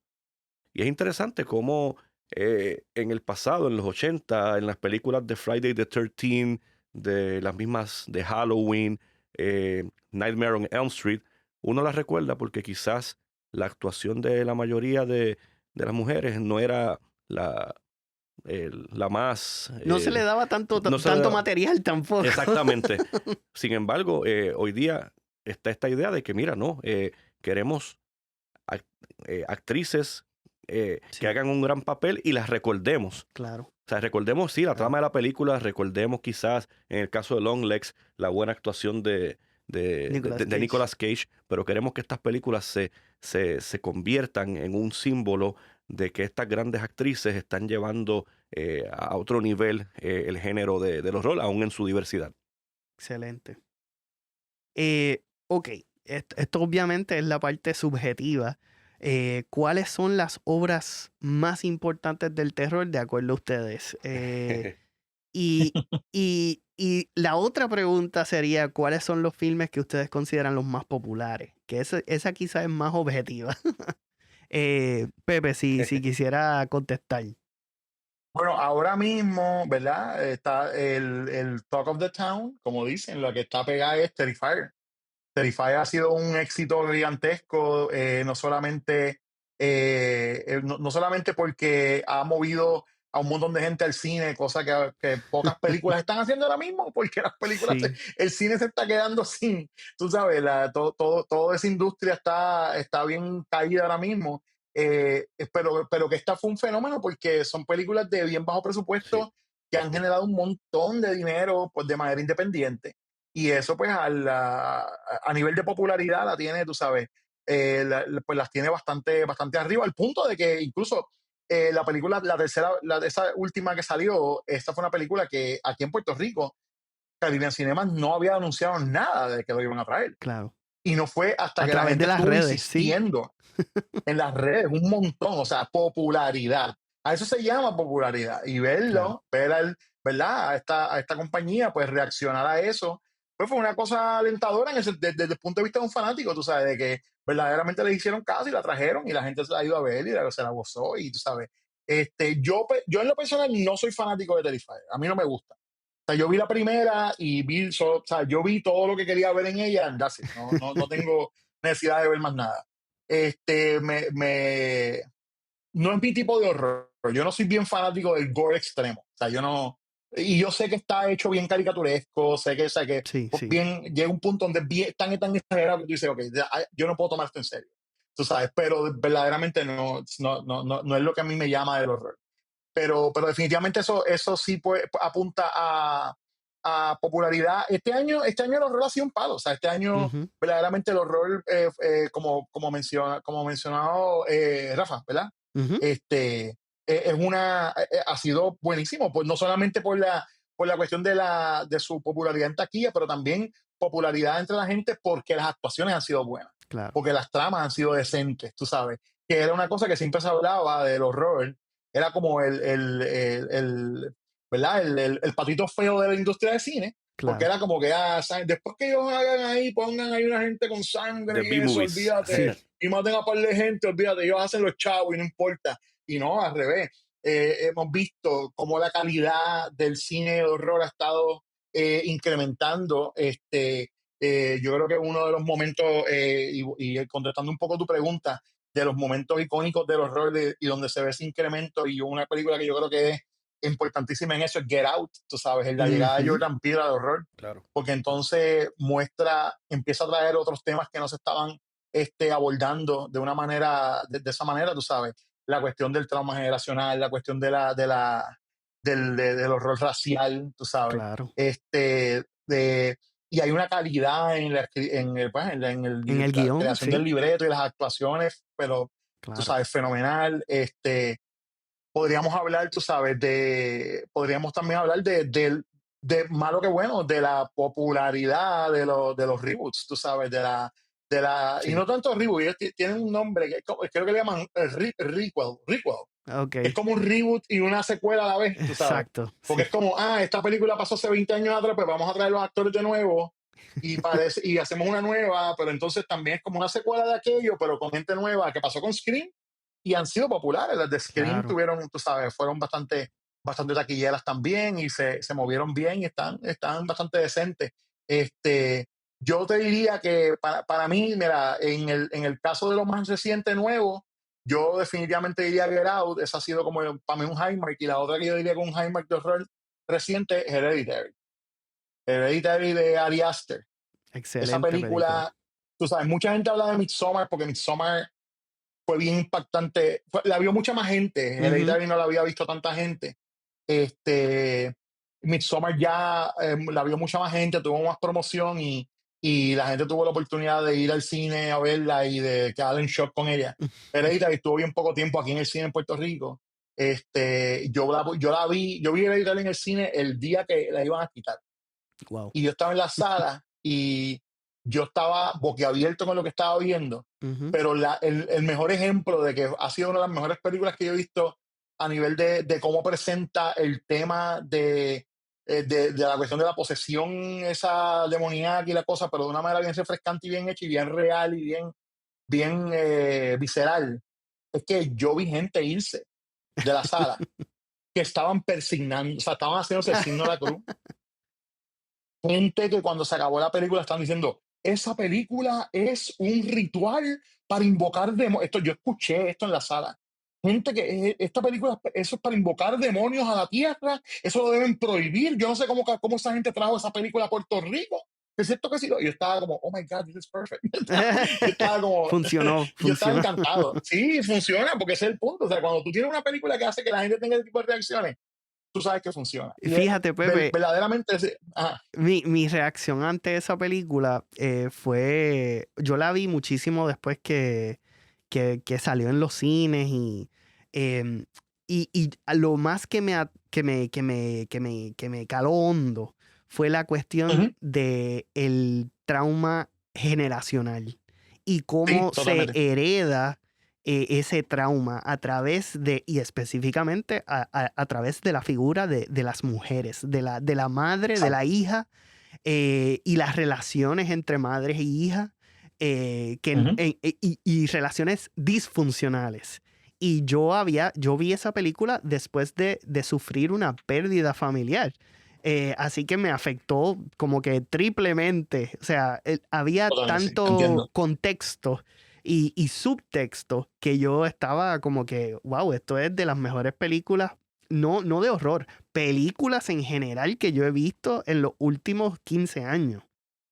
Y es interesante cómo en el pasado, en los 80, en las películas de Friday the 13th, de las mismas de Halloween, Nightmare on Elm Street, uno las recuerda porque quizás la actuación de la mayoría de las mujeres no era la, la más... No se le daba tanto, no se le tanto daba- material tampoco. Exactamente. Sin embargo, hoy día está esta idea de que, mira, no, queremos ac- actrices que Sí, hagan un gran papel y las recordemos. claro. O sea, recordemos, sí, la Claro. trama de la película, recordemos quizás, en el caso de Longlegs, la buena actuación Nicolas de Cage. Nicolas Cage, pero queremos que estas películas se conviertan en un símbolo de que estas grandes actrices están llevando a otro nivel el género del horror, aún en su diversidad. Excelente. Ok, esto obviamente es la parte subjetiva. ¿Cuáles son las obras más importantes del terror de acuerdo a ustedes? Y, y la otra pregunta sería, ¿cuáles son los filmes que ustedes consideran los más populares? Que esa quizá es más objetiva. Pepe, si quisiera contestar. Bueno, ahora mismo, ¿verdad? Está el Talk of the Town, como dicen, lo que está pegada es Terrifier. Terrifier ha sido un éxito gigantesco, no solamente porque ha movido a un montón de gente al cine, cosa que pocas películas están haciendo ahora mismo, porque las películas, Sí, el cine se está quedando sin, tú sabes, toda esa industria está bien caída ahora mismo, pero que esta fue un fenómeno porque son películas de bien bajo Sí, presupuesto que han generado un montón de dinero pues, de manera independiente. Y eso, pues, a nivel de popularidad la tiene, tú sabes, pues las tiene bastante arriba, al punto de que incluso la película, la tercera, esa última que salió, esta fue una película que aquí en Puerto Rico, Caribbean Cinemas no había anunciado nada de que lo iban a traer. claro. Y no fue hasta A que la través gente de las estuvo redes, sí. insistiendo en las redes, un montón, o sea, popularidad. A eso se llama popularidad. Y Claro. ¿verdad? A esta compañía, pues reaccionar a eso, pues fue una cosa alentadora desde el punto de vista de un fanático, tú sabes, de que verdaderamente le hicieron caso y la trajeron y la gente se la ha ido a ver y se la gozó y tú sabes. Yo en lo personal no soy fanático de Terrifier, a mí no me gusta. O sea, yo vi la primera y o sea, yo vi todo lo que quería ver en ella, and that's it. No tengo necesidad de ver más nada. Este, me, me, no es mi tipo de horror. Yo no soy bien fanático del gore extremo. O sea, yo no. Y yo sé que está hecho bien caricaturesco, sé que Sí, pues, sí. bien, llega un punto donde es tan exagerado que tú dices, ok, yo no puedo tomar esto en serio. Tú sabes, pero verdaderamente no es lo que a mí me llama del horror. Pero definitivamente eso sí pues, apunta a popularidad. Este año el horror ha sido un palo. O sea, este año Ujú, verdaderamente el horror, como mencionado Rafa, ¿verdad? ujú, Este, ha sido buenísimo, pues no solamente por la cuestión de su popularidad en taquilla, pero también popularidad entre la gente porque las actuaciones han sido buenas, claro. porque las tramas han sido decentes, tú sabes, que era una cosa que siempre se hablaba del horror, era como ¿verdad? El patito feo de la industria del cine, porque Claro. era como que, después que ellos hagan ahí, pongan ahí una gente con de sangre y eso, B-movies. olvídate, Sí. y maten a par de gente, olvídate, ellos hacen los chavos y no importa. Y no, al revés. Hemos visto cómo la calidad del cine de horror ha estado incrementando. Yo creo que uno de los momentos, y contestando un poco tu pregunta, de los momentos icónicos del horror y donde se ve ese incremento, y una película que yo creo que es importantísima en eso es Get Out, tú sabes, en la llegada de Ujú, Jordan Peele al horror, Claro. porque entonces empieza a traer otros temas que no se estaban abordando de una manera, de esa manera, tú sabes, la cuestión del trauma generacional, la cuestión del horror racial, tú sabes, claro. de, y hay una calidad En el la guión, creación del sí. libreto y las actuaciones, pero tú Claro. sabes, fenomenal. Podríamos hablar, tú sabes, podríamos también hablar de malo que bueno, de la popularidad de los reboots, tú sabes, y Sí. no tanto reboot, ellos tienen un nombre que creo que le llaman requel. Ok. Es como un reboot y una secuela a la vez, tú sabes. Exacto. Porque Sí. es como, esta película pasó hace 20 años atrás, pues vamos a traer los actores de nuevo y hacemos una nueva, pero entonces también es como una secuela de aquello, pero con gente nueva, que pasó con Scream. y han sido populares. Las de Scream Claro. tuvieron, tú sabes, fueron bastante taquilleras también y se movieron bien y están bastante decentes. Este, yo te diría que para mí, mira, en el caso de lo más reciente nuevo, yo definitivamente diría Get Out. Esa ha sido como para mí un highmark. Y la otra que yo diría que un highmark de horror reciente es Hereditary. Hereditary de Ari Aster. Esa Excelente película. película, tú sabes, mucha gente habla de Midsommar porque Midsommar fue bien impactante. La vio mucha más gente. Ujú. Hereditary no la había visto tanta gente. Este, Midsommar ya la vio mucha más gente, tuvo más promoción y la gente tuvo la oportunidad de ir al cine a verla y de quedar en shock con ella. Hereditary estuvo bien poco tiempo aquí en el cine en Puerto Rico. Yo vi Hereditary en el cine el día que la iban a quitar Wow. y yo estaba en la sala y yo estaba boquiabierto con lo que estaba viendo, Ujú. pero el mejor ejemplo de que ha sido una de las mejores películas que yo he visto a nivel de cómo presenta el tema de la cuestión de la posesión, esa demoníaca y la cosa, pero de una manera bien refrescante y bien hecha y bien real y bien visceral, es que yo vi gente irse de la sala que estaban persignando, o sea, estaban haciéndose el signo de la cruz. Gente que cuando se acabó la película están diciendo, esa película es un ritual para invocar demonios. Esto, yo escuché esto en la sala. Gente que esta película, eso es para invocar demonios a la tierra, eso lo deben prohibir. Yo no sé cómo esa gente trajo esa película a Puerto Rico. Es cierto que sí. Yo estaba como, oh my God, this is perfect. Yo estaba como, Funcionó, yo estaba funcionó. encantado. Sí, funciona, porque ese es el punto. O sea, cuando tú tienes una película que hace que la gente tenga ese tipo de reacciones, tú sabes que funciona. Y Fíjate, Pepe, verdaderamente, mi reacción ante esa película fue, yo la vi muchísimo después que salió en los cines em, y lo más que me caló hondo fue la cuestión ujú, de el trauma generacional y sí, cómo se totalmente. hereda ese trauma a través y específicamente a través de la figura de las mujeres, de la madre, de la Exacto. hija y las relaciones entre madres y hijas Ujú. y relaciones disfuncionales. Y yo vi esa película después de sufrir una pérdida familiar. Así que me afectó como que triplemente. O sea, había Totalmente, sí, tanto entiendo. contexto y subtexto que yo estaba como que, wow, esto es de las mejores películas, no de horror, películas en general que yo he visto en los últimos 15 años.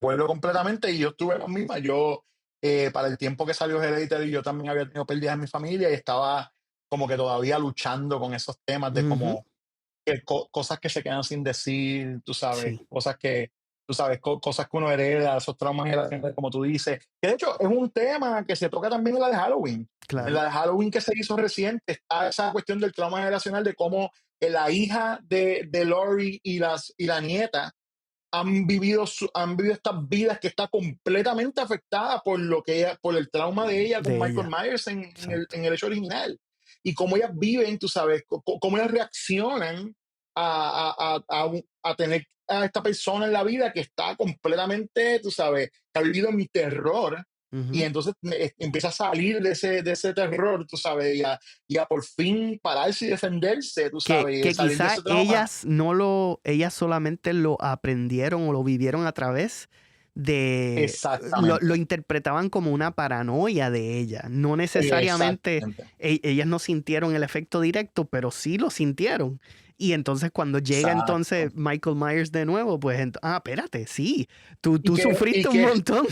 Vuelvo completamente y yo estuve la misma. Yo, para el tiempo que salió Hereditary, yo también había tenido pérdidas en mi familia y estaba como que todavía luchando con esos temas de Ujú. como que cosas que se quedan sin decir, tú sabes, Sí, cosas que, tú sabes, cosas que uno hereda, esos traumas generacionales, como tú dices. Que de hecho es un tema que se toca también en la de Halloween. En claro. la de Halloween que se hizo reciente está esa cuestión del trauma generacional de cómo la hija de Laurie y la nieta han vivido estas vidas que está completamente afectada por el trauma de ella con De Michael ella, Myers en el, exacto. en el hecho original. Y cómo ellas viven, tú sabes, cómo ellas reaccionan a tener a esta persona en la vida que está completamente, tú sabes, que ha vivido en terror. Y Ujú. entonces empieza a salir de ese terror, tú sabes, y a por fin pararse y defenderse, tú Que, sabes, y que salir de quizá ese trauma. ellas solamente lo aprendieron o lo vivieron a través lo Exactamente. interpretaban como una paranoia de ella. No necesariamente Exactamente. ellas no sintieron el efecto directo, pero sí lo sintieron. Y entonces cuando llega Exacto. entonces Michael Myers de nuevo, pues, espérate, sí, tú, Y tú que, y sufriste un que, montón.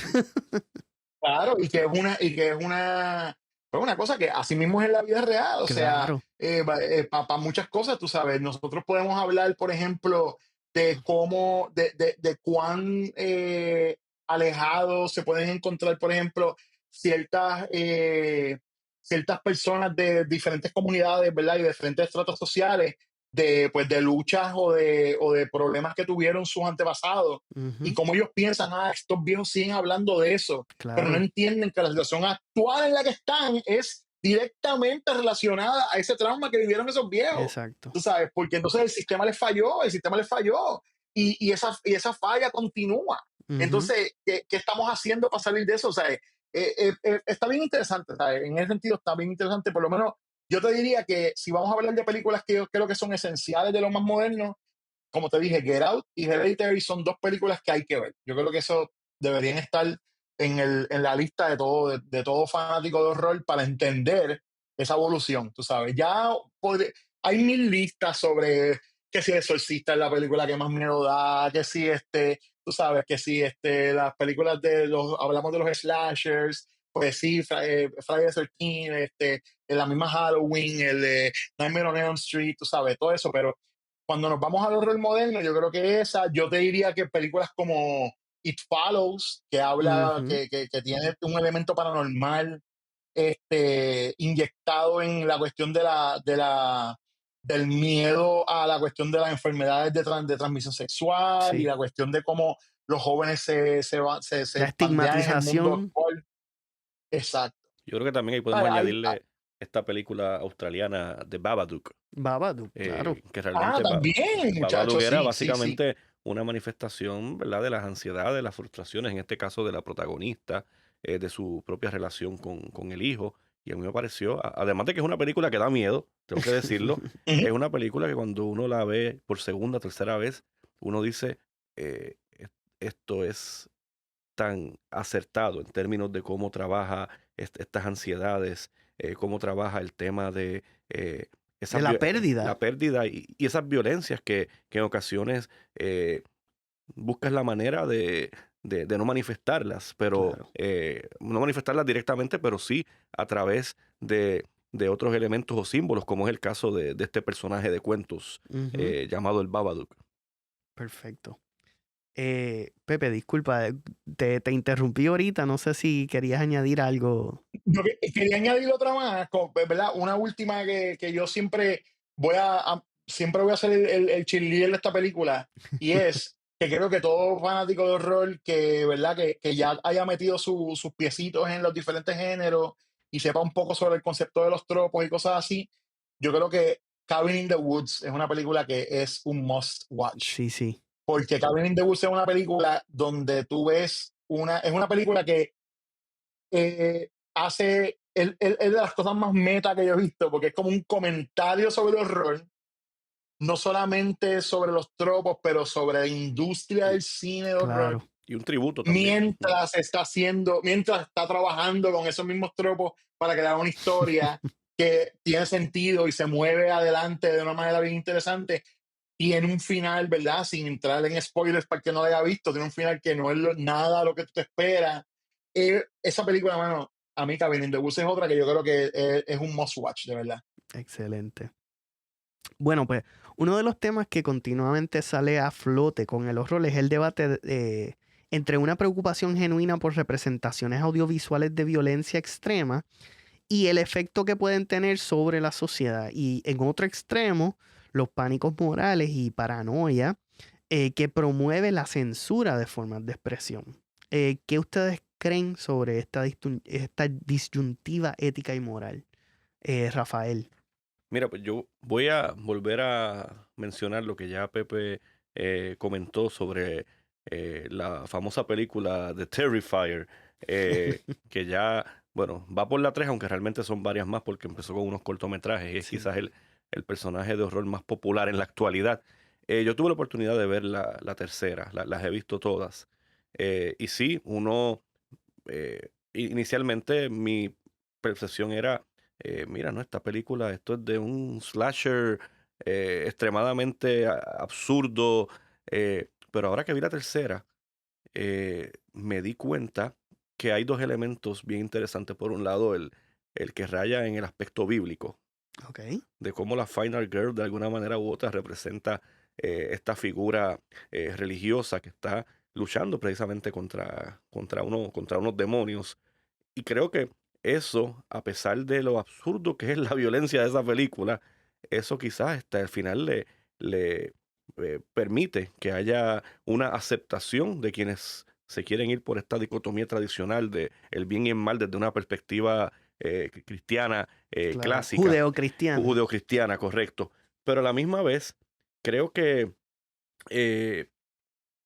claro, y que es una cosa que así mismo es en la vida real, o sea, Claro. para muchas cosas, tú sabes, nosotros podemos hablar, por ejemplo, de cómo, de cuán alejados se pueden encontrar, por ejemplo, ciertas personas de diferentes comunidades, ¿verdad? Y de diferentes estratos sociales, pues, de luchas o de problemas que tuvieron sus antepasados y Ujú. cómo ellos piensan, estos viejos siguen hablando de eso, pero no Claro, entienden que la situación actual en la que están es directamente relacionada a ese trauma que vivieron esos viejos. exacto. Tú sabes, porque entonces el sistema les falló y esa falla continúa. Ujú. Entonces, ¿qué estamos haciendo para salir de eso? O sea, está bien interesante, ¿sabes? En ese sentido está bien interesante. Por lo menos yo te diría que si vamos a hablar de películas que yo creo que son esenciales de lo más moderno, como te dije, Get Out y Hereditary son dos películas que hay que ver. Yo creo que eso deberían estar en la lista de todo fanático de horror para entender esa evolución, tú sabes. Hay mil listas sobre que si El Exorcista es la película que más miedo da, que si tú sabes, que si las películas hablamos de los slashers, pues sí, Friday the 13, en la misma Halloween, el de Nightmare on Elm Street, tú sabes, todo eso, pero cuando nos vamos al horror moderno, yo creo que yo te diría que películas como It Follows, que habla, Ujú. que tiene un elemento paranormal inyectado en la cuestión del miedo a la cuestión de las enfermedades de transmisión sexual y Sí. la cuestión de cómo los jóvenes La se pandean en el mundo estigmatización. actual. Exacto. Yo creo que también ahí podemos ¿Sabes? añadirle esta película australiana de Babadook, Babadook, claro. que realmente También, Babadook muchachos, era sí, sí, sí. básicamente una manifestación, ¿verdad?, de las ansiedades, las frustraciones, en este caso de la protagonista, de su propia relación con el hijo. Y a mí me pareció, además de que es una película que da miedo, tengo que decirlo, Ujú. es una película que cuando uno la ve por segunda, tercera vez, uno dice, esto es tan acertado en términos de cómo trabaja estas ansiedades, cómo trabaja el tema de De la pérdida. la pérdida y esas violencias que en ocasiones buscas la manera de no manifestarlas, pero Claro. no manifestarlas directamente, pero sí a través de otros elementos o símbolos, como es el caso de este personaje de cuentos Ujú. llamado el Babadook. Perfecto. Pepe, disculpa, te interrumpí ahorita, no sé si querías añadir algo. Quería añadir otra más, ¿verdad? Una última que yo siempre voy a ser el cheerleader de esta película, y es que creo que todo fanático de horror ¿verdad? Que ya haya metido sus piecitos en los diferentes géneros y sepa un poco sobre el concepto de los tropos y cosas así, yo creo que Cabin in the Woods es una película que es un must watch. Sí, sí, Porque Cabin in the Woods es una película donde tú ves es una película que es de las cosas más meta que yo he visto, porque es como un comentario sobre el horror, no solamente sobre los tropos, pero sobre la industria y del cine de horror, claro. Y un tributo también. mientras está trabajando con esos mismos tropos para crear una historia que tiene sentido y se mueve adelante de una manera bien interesante. Y en un final, ¿verdad? Sin entrar en spoilers para el que no lo haya visto, tiene un final que no es nada lo que tú te esperas. Esa película, mano, a mí Cabin in the Woods es otra que yo creo que es un must watch, de verdad. Excelente. Bueno, pues uno de los temas que continuamente sale a flote con el horror es el debate entre una preocupación genuina por representaciones audiovisuales de violencia extrema y el efecto que pueden tener sobre la sociedad. Y en otro extremo, los pánicos morales y paranoia que promueve la censura de formas de expresión. ¿Qué ustedes creen sobre esta disyuntiva ética y moral? Rafael. Mira, pues yo voy a volver a mencionar lo que ya Pepe comentó sobre la famosa película de Terrifier, que ya, bueno, va por la 3, aunque realmente son varias más porque empezó con unos cortometrajes y es Sí. quizás el personaje de horror más popular en la actualidad. Yo tuve la oportunidad de ver la tercera, las he visto todas. Y sí, inicialmente mi percepción era mira, no, esta película, esto es de un slasher extremadamente absurdo, pero ahora que vi la tercera, me di cuenta que hay dos elementos bien interesantes. Por un lado, el que raya en el aspecto bíblico, Ok. de cómo la Final Girl de alguna manera u otra representa esta figura religiosa que está luchando precisamente contra unos demonios. Y creo que eso, a pesar de lo absurdo que es la violencia de esa película, eso quizás hasta el final le permite que haya una aceptación de quienes se quieren ir por esta dicotomía tradicional de el bien y el mal desde una perspectiva cristiana Claro. clásica, Judeocristiana. judeocristiana, correcto. Pero a la misma vez, creo que eh,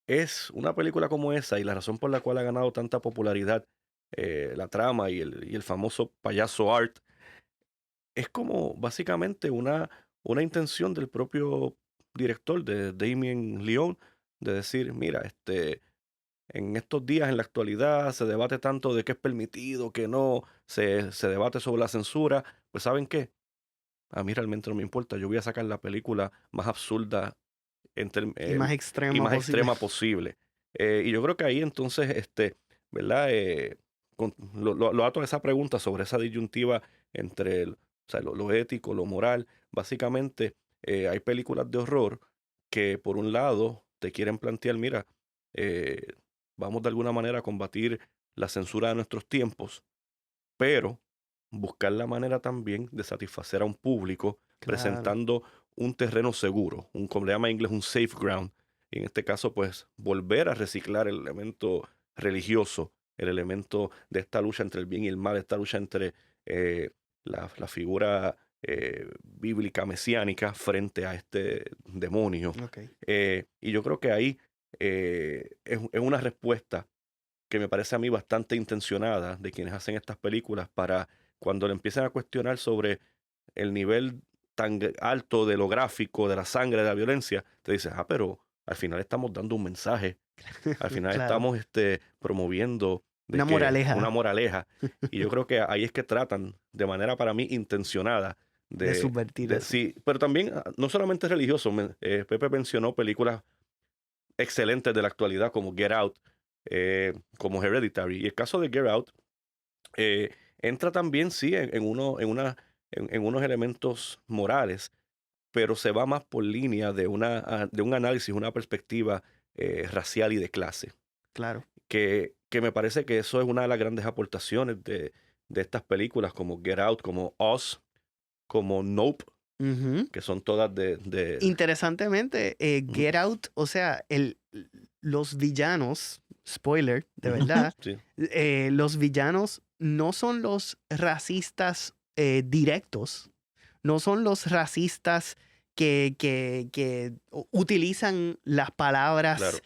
es una película como esa y la razón por la cual ha ganado tanta popularidad la trama y el famoso payaso Art, es como básicamente una intención del propio director, de Damien Leone, de decir, mira, en estos días, en la actualidad, se debate tanto de qué es permitido, qué no, se debate sobre la censura, pues ¿saben qué? A mí realmente no me importa, yo voy a sacar la película más absurda en term- Y eh, más y extrema más posible. extrema posible. Y yo creo que ahí entonces, ¿verdad? Lo ato a esa pregunta sobre esa disyuntiva entre o sea, lo ético, lo moral. Básicamente, hay películas de horror que por un lado te quieren plantear, mira, eh, vamos de alguna manera a combatir la censura de nuestros tiempos, pero buscar la manera también de satisfacer a un público Claro. presentando un terreno seguro, como le llama en inglés, un safe ground. Y en este caso, pues, volver a reciclar el elemento religioso, el elemento de esta lucha entre el bien y el mal, esta lucha entre eh, la figura bíblica mesiánica frente a este demonio. Ok. Y yo creo que ahí es una respuesta que me parece a mí bastante intencionada de quienes hacen estas películas para cuando le empiezan a cuestionar sobre el nivel tan alto de lo gráfico, de la sangre, de la violencia, te dices, pero al final estamos dando un mensaje, al final Claro. estamos promoviendo de Una que una moraleja moraleja, y yo creo que ahí es que tratan de manera para mí intencionada de subvertir eso. sí, pero también no solamente religioso, Pepe mencionó películas excelentes de la actualidad como Get Out, como Hereditary. Y el caso de Get Out entra también, sí, en unos elementos morales, pero se va más por línea de un análisis, una perspectiva racial y de clase, Claro. que me parece que eso es una de las grandes aportaciones de estas películas como Get Out, como Us, como Nope, Ujú. que son todas Interesantemente, Ujú, Get Out, o sea, los villanos, spoiler, de ujú, verdad, sí, los villanos no son los racistas directos, no son los racistas que utilizan las palabras claro.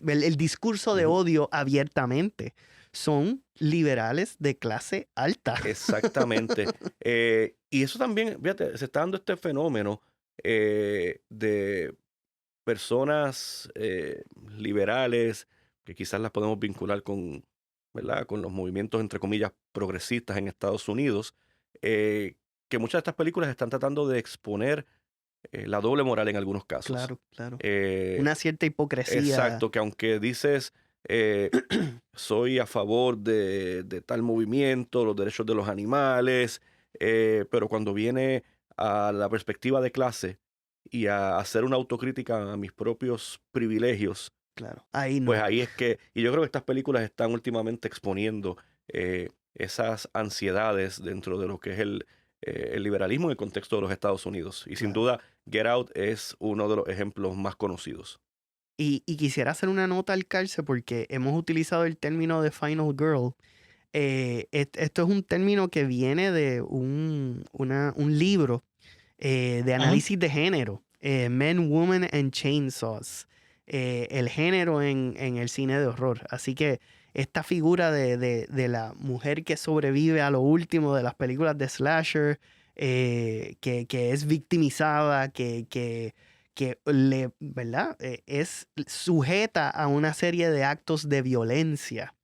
el discurso de Ujú. odio abiertamente. Son liberales de clase alta. Exactamente. Y eso también, fíjate, se está dando este fenómeno de personas liberales, que quizás las podemos vincular con, ¿verdad? Con los movimientos, entre comillas, progresistas en Estados Unidos, eh, que muchas de estas películas están tratando de exponer la doble moral en algunos casos. Claro, claro. Eh, Una cierta hipocresía. exacto, que aunque dices, eh, soy a favor de tal movimiento, los derechos de los animales, pero cuando viene a la perspectiva de clase y a hacer una autocrítica a mis propios privilegios, Claro, ahí pues no. ahí es que, y yo creo que estas películas están últimamente exponiendo esas ansiedades dentro de lo que es el liberalismo en el contexto de los Estados Unidos. Y sin Claro. duda, Get Out es uno de los ejemplos más conocidos. Y quisiera hacer una nota al calce porque hemos utilizado el término de Final Girl. Esto es un término que viene de un libro de Ujú. análisis de género, Men, Women and Chainsaws, el género en el cine de horror. Así que esta figura de la mujer que sobrevive a lo último de las películas de slasher, que es victimizada, que le, ¿verdad? Es sujeta a una serie de actos de violencia.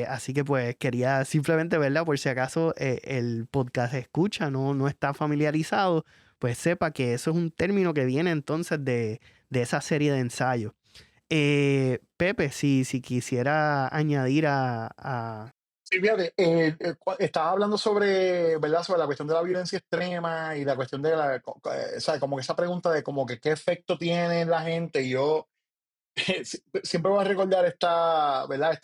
Así que pues quería simplemente, ¿verdad? Por si acaso el podcast escucha, no está familiarizado, pues sepa que eso es un término que viene entonces de esa serie de ensayos. Pepe, si quisiera añadir Sí, fíjate, estaba hablando sobre, ¿verdad? Sobre la cuestión de la violencia extrema y la cuestión de o sea, como que esa pregunta de como que qué efecto tiene en la gente. Y yo siempre voy a recordar ¿verdad?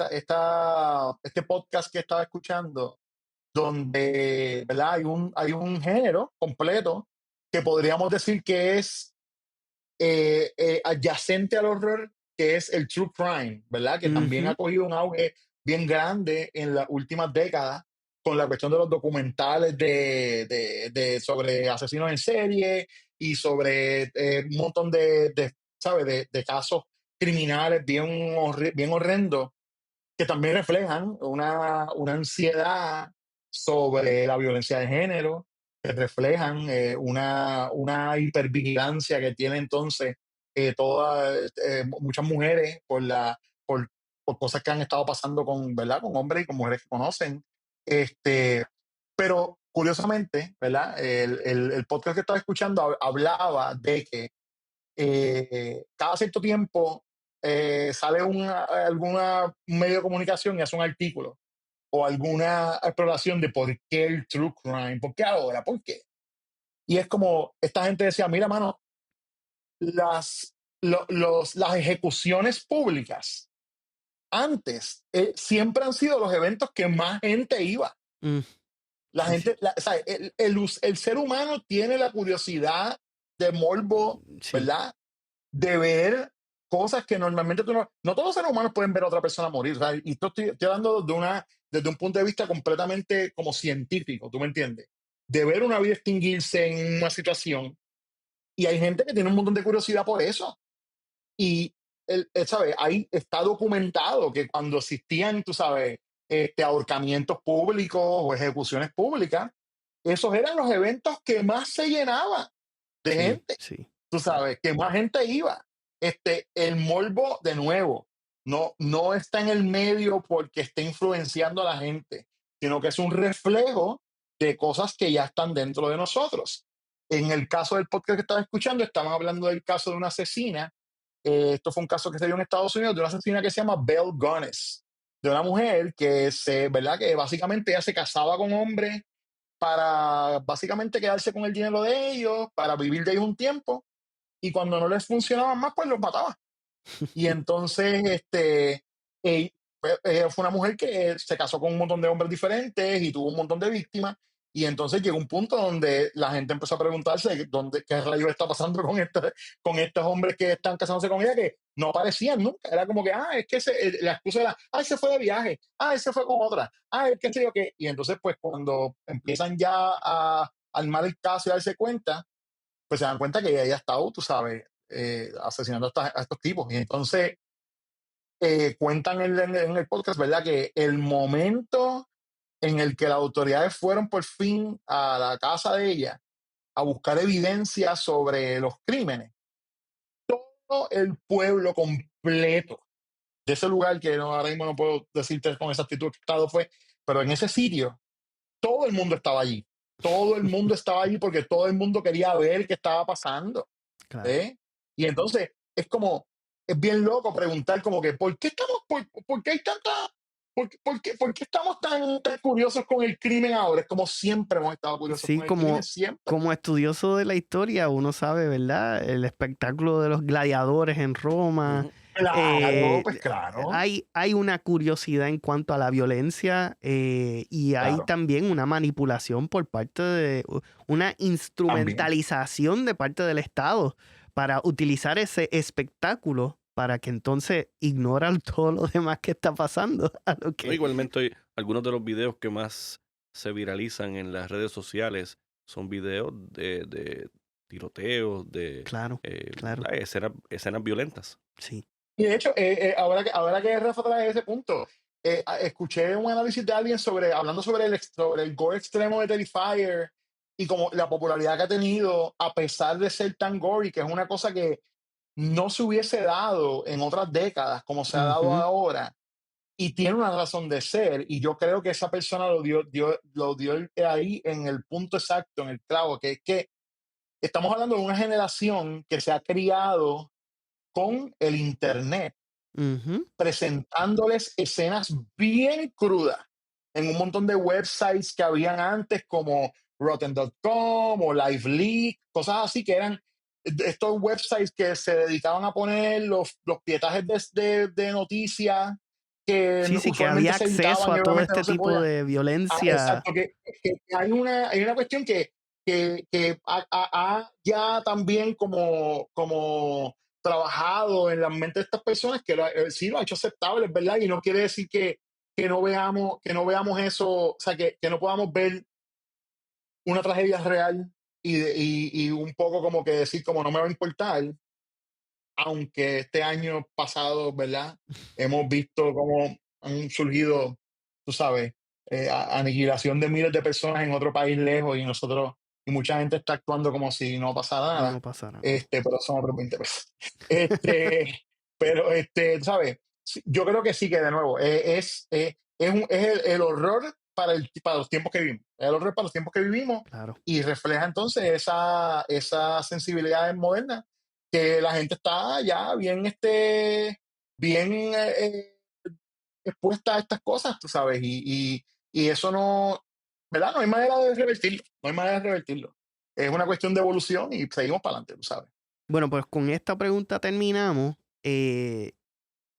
Este podcast que estaba escuchando, donde, ¿verdad? Hay un género completo que podríamos decir que es adyacente al horror, que es el true crime, ¿verdad? Que también ujú, ha cogido un auge bien grande en las últimas décadas con la cuestión de los documentales sobre asesinos en serie y sobre un montón ¿sabes? De casos criminales bien horrendos que también reflejan una ansiedad sobre la violencia de género, que reflejan una hipervigilancia que tiene entonces muchas mujeres por, por cosas que han estado pasando con, ¿verdad? Con hombres y con mujeres que conocen. Este, pero curiosamente, ¿verdad? El podcast que estaba escuchando hablaba de que cada cierto tiempo sale alguna medio de comunicación y hace un artículo o alguna exploración de por qué el true crime, por qué ahora, por qué. Y es como esta gente decía, mira, mano, las ejecuciones públicas antes siempre han sido los eventos que más gente iba. Mm, La sí, sí, gente, o sea, el ser humano tiene la curiosidad de morbo, sí, ¿verdad? De ver cosas que normalmente tú no todos los seres humanos pueden ver a otra persona morir. O sea, y esto estoy hablando desde un punto de vista completamente como científico, ¿tú me entiendes? De ver una vida extinguirse en una situación. Y hay gente que tiene un montón de curiosidad por eso. Y, ¿sabes? Ahí está documentado que cuando existían, tú sabes, ahorcamientos públicos o ejecuciones públicas, esos eran los eventos que más se llenaban de sí, gente, sí, tú sabes, que más gente iba. El morbo, de nuevo, no está en el medio porque esté influenciando a la gente, sino que es un reflejo de cosas que ya están dentro de nosotros. En el caso del podcast que estaba escuchando, estaban hablando del caso de una asesina. Esto fue un caso que se dio en Estados Unidos de una asesina que se llama Belle Gunness, de una mujer ¿verdad? Que básicamente ella se casaba con hombres para básicamente quedarse con el dinero de ellos, para vivir de ellos un tiempo, y cuando no les funcionaba más, pues los mataba. Y entonces, ella fue una mujer que se casó con un montón de hombres diferentes y tuvo un montón de víctimas. Y entonces llegó un punto donde la gente empezó a preguntarse qué rayos está pasando con estos hombres que están casándose con ella, que no aparecían nunca. Era como que, es que la excusa era, se fue de viaje, él se fue con otra, es que sé yo qué. Y entonces, pues cuando empiezan ya a armar el caso y a darse cuenta, pues se dan cuenta que ella ha estado, tú sabes, asesinando a estos tipos. Y entonces cuentan en el podcast, ¿verdad? Que el momento en el que las autoridades fueron por fin a la casa de ella a buscar evidencia sobre los crímenes, todo el pueblo completo de ese lugar, que ahora mismo no puedo decirte con exactitud qué estado fue, pero en ese sitio, todo el mundo estaba allí. Todo el mundo estaba allí porque todo el mundo quería ver qué estaba pasando. claro. ¿Eh? Y entonces es bien loco preguntar como que, ¿por qué hay tanta, por qué estamos tan curiosos con el crimen ahora? Es como siempre hemos estado curiosos Sí, con el crimen, como, siempre. como estudioso de la historia, uno sabe, ¿verdad? El espectáculo de los gladiadores en Roma. Ujú. Claro, eh, pues claro, hay una curiosidad en cuanto a la violencia y hay claro, también una manipulación por parte de una también. instrumentalización de parte del Estado para utilizar ese espectáculo para que entonces ignoran todo lo demás que está pasando. A lo No, que, igualmente, algunos de los videos que más se viralizan en las redes sociales son videos de tiroteos, de claro, claro, escenas violentas. sí. Y de hecho, ahora que Rafa trae ese punto, escuché un análisis de alguien hablando sobre el gore extremo de Terrifier y como la popularidad que ha tenido a pesar de ser tan gory, que es una cosa que no se hubiese dado en otras décadas como se ha dado Ujú, ahora, y tiene una razón de ser, y yo creo que esa persona lo dio ahí en el punto exacto, en el clavo, que es que estamos hablando de una generación que se ha criado con el Internet ujú. presentándoles escenas bien crudas en un montón de websites que habían antes como Rotten.com o LiveLeak, cosas así que eran estos websites que se dedicaban a poner los pietajes de noticias que Sí, sí, que usualmente había se acceso editaban a y todo obviamente este no se tipo podía. de violencia. Exacto, que hay una cuestión que ha ya también como trabajado en la mente de estas personas que sí lo ha hecho aceptable, es verdad, y no quiere decir que no veamos eso, o sea, que no podamos ver una tragedia real y un poco como que decir como no me va a importar, aunque este año pasado, ¿verdad? Hemos visto como han surgido, tú sabes, aniquilación de miles de personas en otro país lejos y nosotros, y mucha gente está actuando como si no pasara nada, No pasará, no. pero son otros 20 pesos. Este, pero, tú sabes, yo creo que sí que de nuevo, es el horror para los tiempos que vivimos, el horror para los tiempos que vivimos Claro. y refleja entonces esa sensibilidad moderna que la gente está ya bien, bien expuesta a estas cosas, tú sabes, y eso no, ¿verdad? No hay manera de revertirlo, no hay manera de revertirlo. Es una cuestión de evolución y seguimos para adelante, tú sabes. Bueno, pues con esta pregunta terminamos.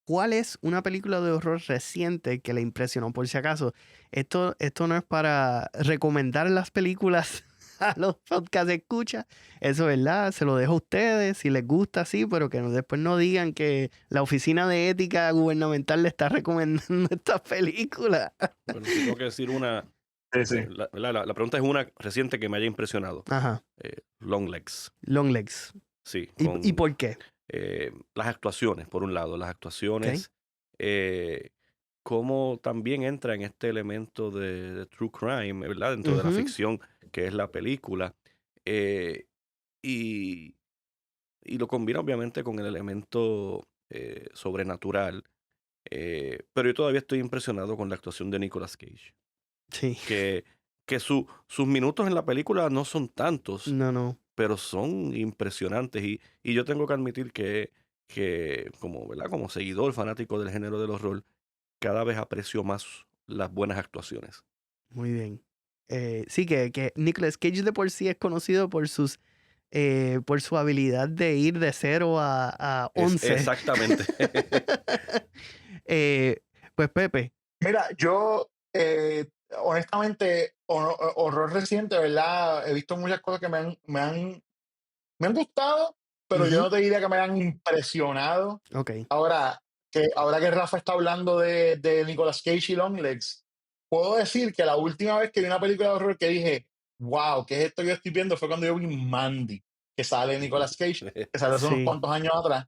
¿Cuál es una película de horror reciente que le impresionó? Por si acaso, esto no es para recomendar las películas a los podcast escucha. Eso, ¿verdad? Se lo dejo a ustedes. Si les gusta, sí, pero que después no digan que la Oficina de Ética Gubernamental le está recomendando esta película. Bueno, si tengo que decir una. Sí, sí. La pregunta es una reciente que me haya impresionado. Ajá. Longlegs. Longlegs. Sí. ¿Y por qué? Las actuaciones, por un lado. Las actuaciones. Cómo también entra en este elemento de true crime, ¿verdad? Dentro de la ficción que es la película. Y lo combina obviamente con el elemento sobrenatural. Pero yo todavía estoy impresionado con la actuación de Nicolas Cage. Sí. Que sus minutos en la película no son tantos, No. pero son impresionantes. Y yo tengo que admitir que como, ¿verdad? Como seguidor fanático del género del horror, cada vez aprecio más las buenas actuaciones. Muy bien. Sí, que Nicolas Cage de por sí es conocido por por su habilidad de ir de 0 a 11. Exactamente. Pues Pepe. Mira, yo honestamente, horror reciente, ¿verdad? He visto muchas cosas que me han gustado, pero yo no te diría que me han impresionado. Ok. Ahora que Rafa está hablando de Nicolas Cage y Longlegs, puedo decir que la última vez que vi una película de horror que dije, wow, ¿qué es esto que yo estoy viendo? Fue cuando yo vi Mandy, que sale Nicolas Cage, que sale hace unos cuantos años atrás.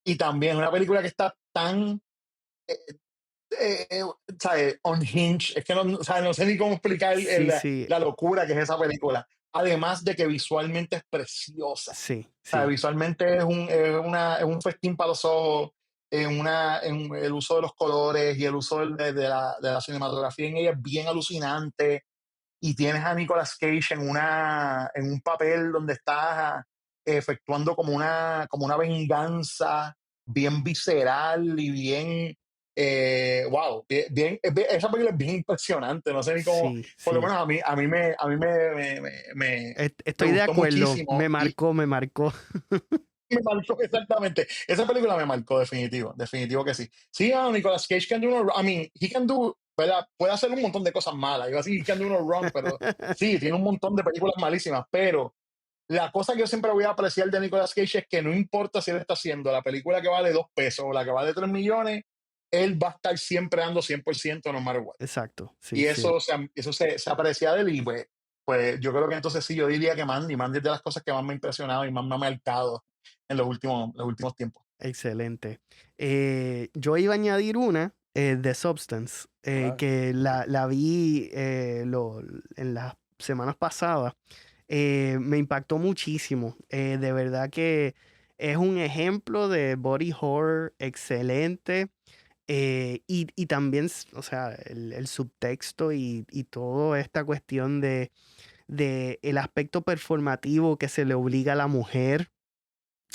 Y también una película que está tan, ¿sabes? Unhinged. Es que no sé ni cómo explicar la locura que es esa película. Además de que visualmente es preciosa. Sí. O sea, visualmente es un festín para los ojos, en el uso de los colores y el uso de la cinematografía en ella es bien alucinante. Y tienes a Nicolas Cage en un papel donde está efectuando como una venganza bien visceral y bien, wow, esa película es bien impresionante, no sé ni cómo, por lo menos a mí me estoy de acuerdo, muchísimo. me marcó. Me marcó, exactamente. Esa película me marcó, definitivo que sí. Sí, Nicolas Cage can do no, I mean, he can do, ¿verdad? Puede hacer un montón de cosas malas. Iba a decir he can do no wrong, pero sí, tiene un montón de películas malísimas, pero la cosa que yo siempre voy a apreciar de Nicolas Cage es que no importa si él está haciendo la película que vale 2 pesos o la que vale 3 millones, él va a estar siempre dando 100% no matter what. Exacto. Sí, y eso se aprecia de él y pues yo creo que entonces sí, yo diría que Mandy es de las cosas que más me ha impresionado y más me ha marcado en los últimos tiempos. Excelente. Yo iba a añadir una, The Substance, que la vi en las semanas pasadas. Me impactó muchísimo. De verdad que es un ejemplo de body horror excelente. Y también, o sea, el subtexto y toda esta cuestión de el aspecto performativo que se le obliga a la mujer,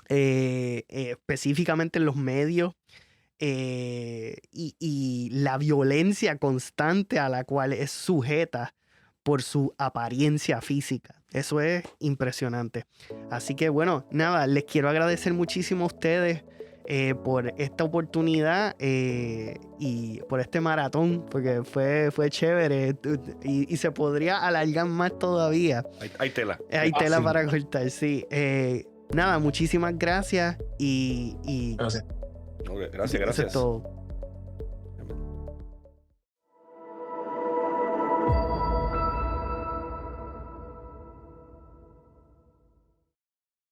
específicamente en los medios, y la violencia constante a la cual es sujeta por su apariencia física. Eso es impresionante. Así que bueno, nada, les quiero agradecer muchísimo a ustedes por esta oportunidad y por este maratón, porque fue chévere y se podría alargar más todavía. Hay tela. Hay tela para cortar, sí. Nada, muchísimas gracias y gracias. Eso es todo.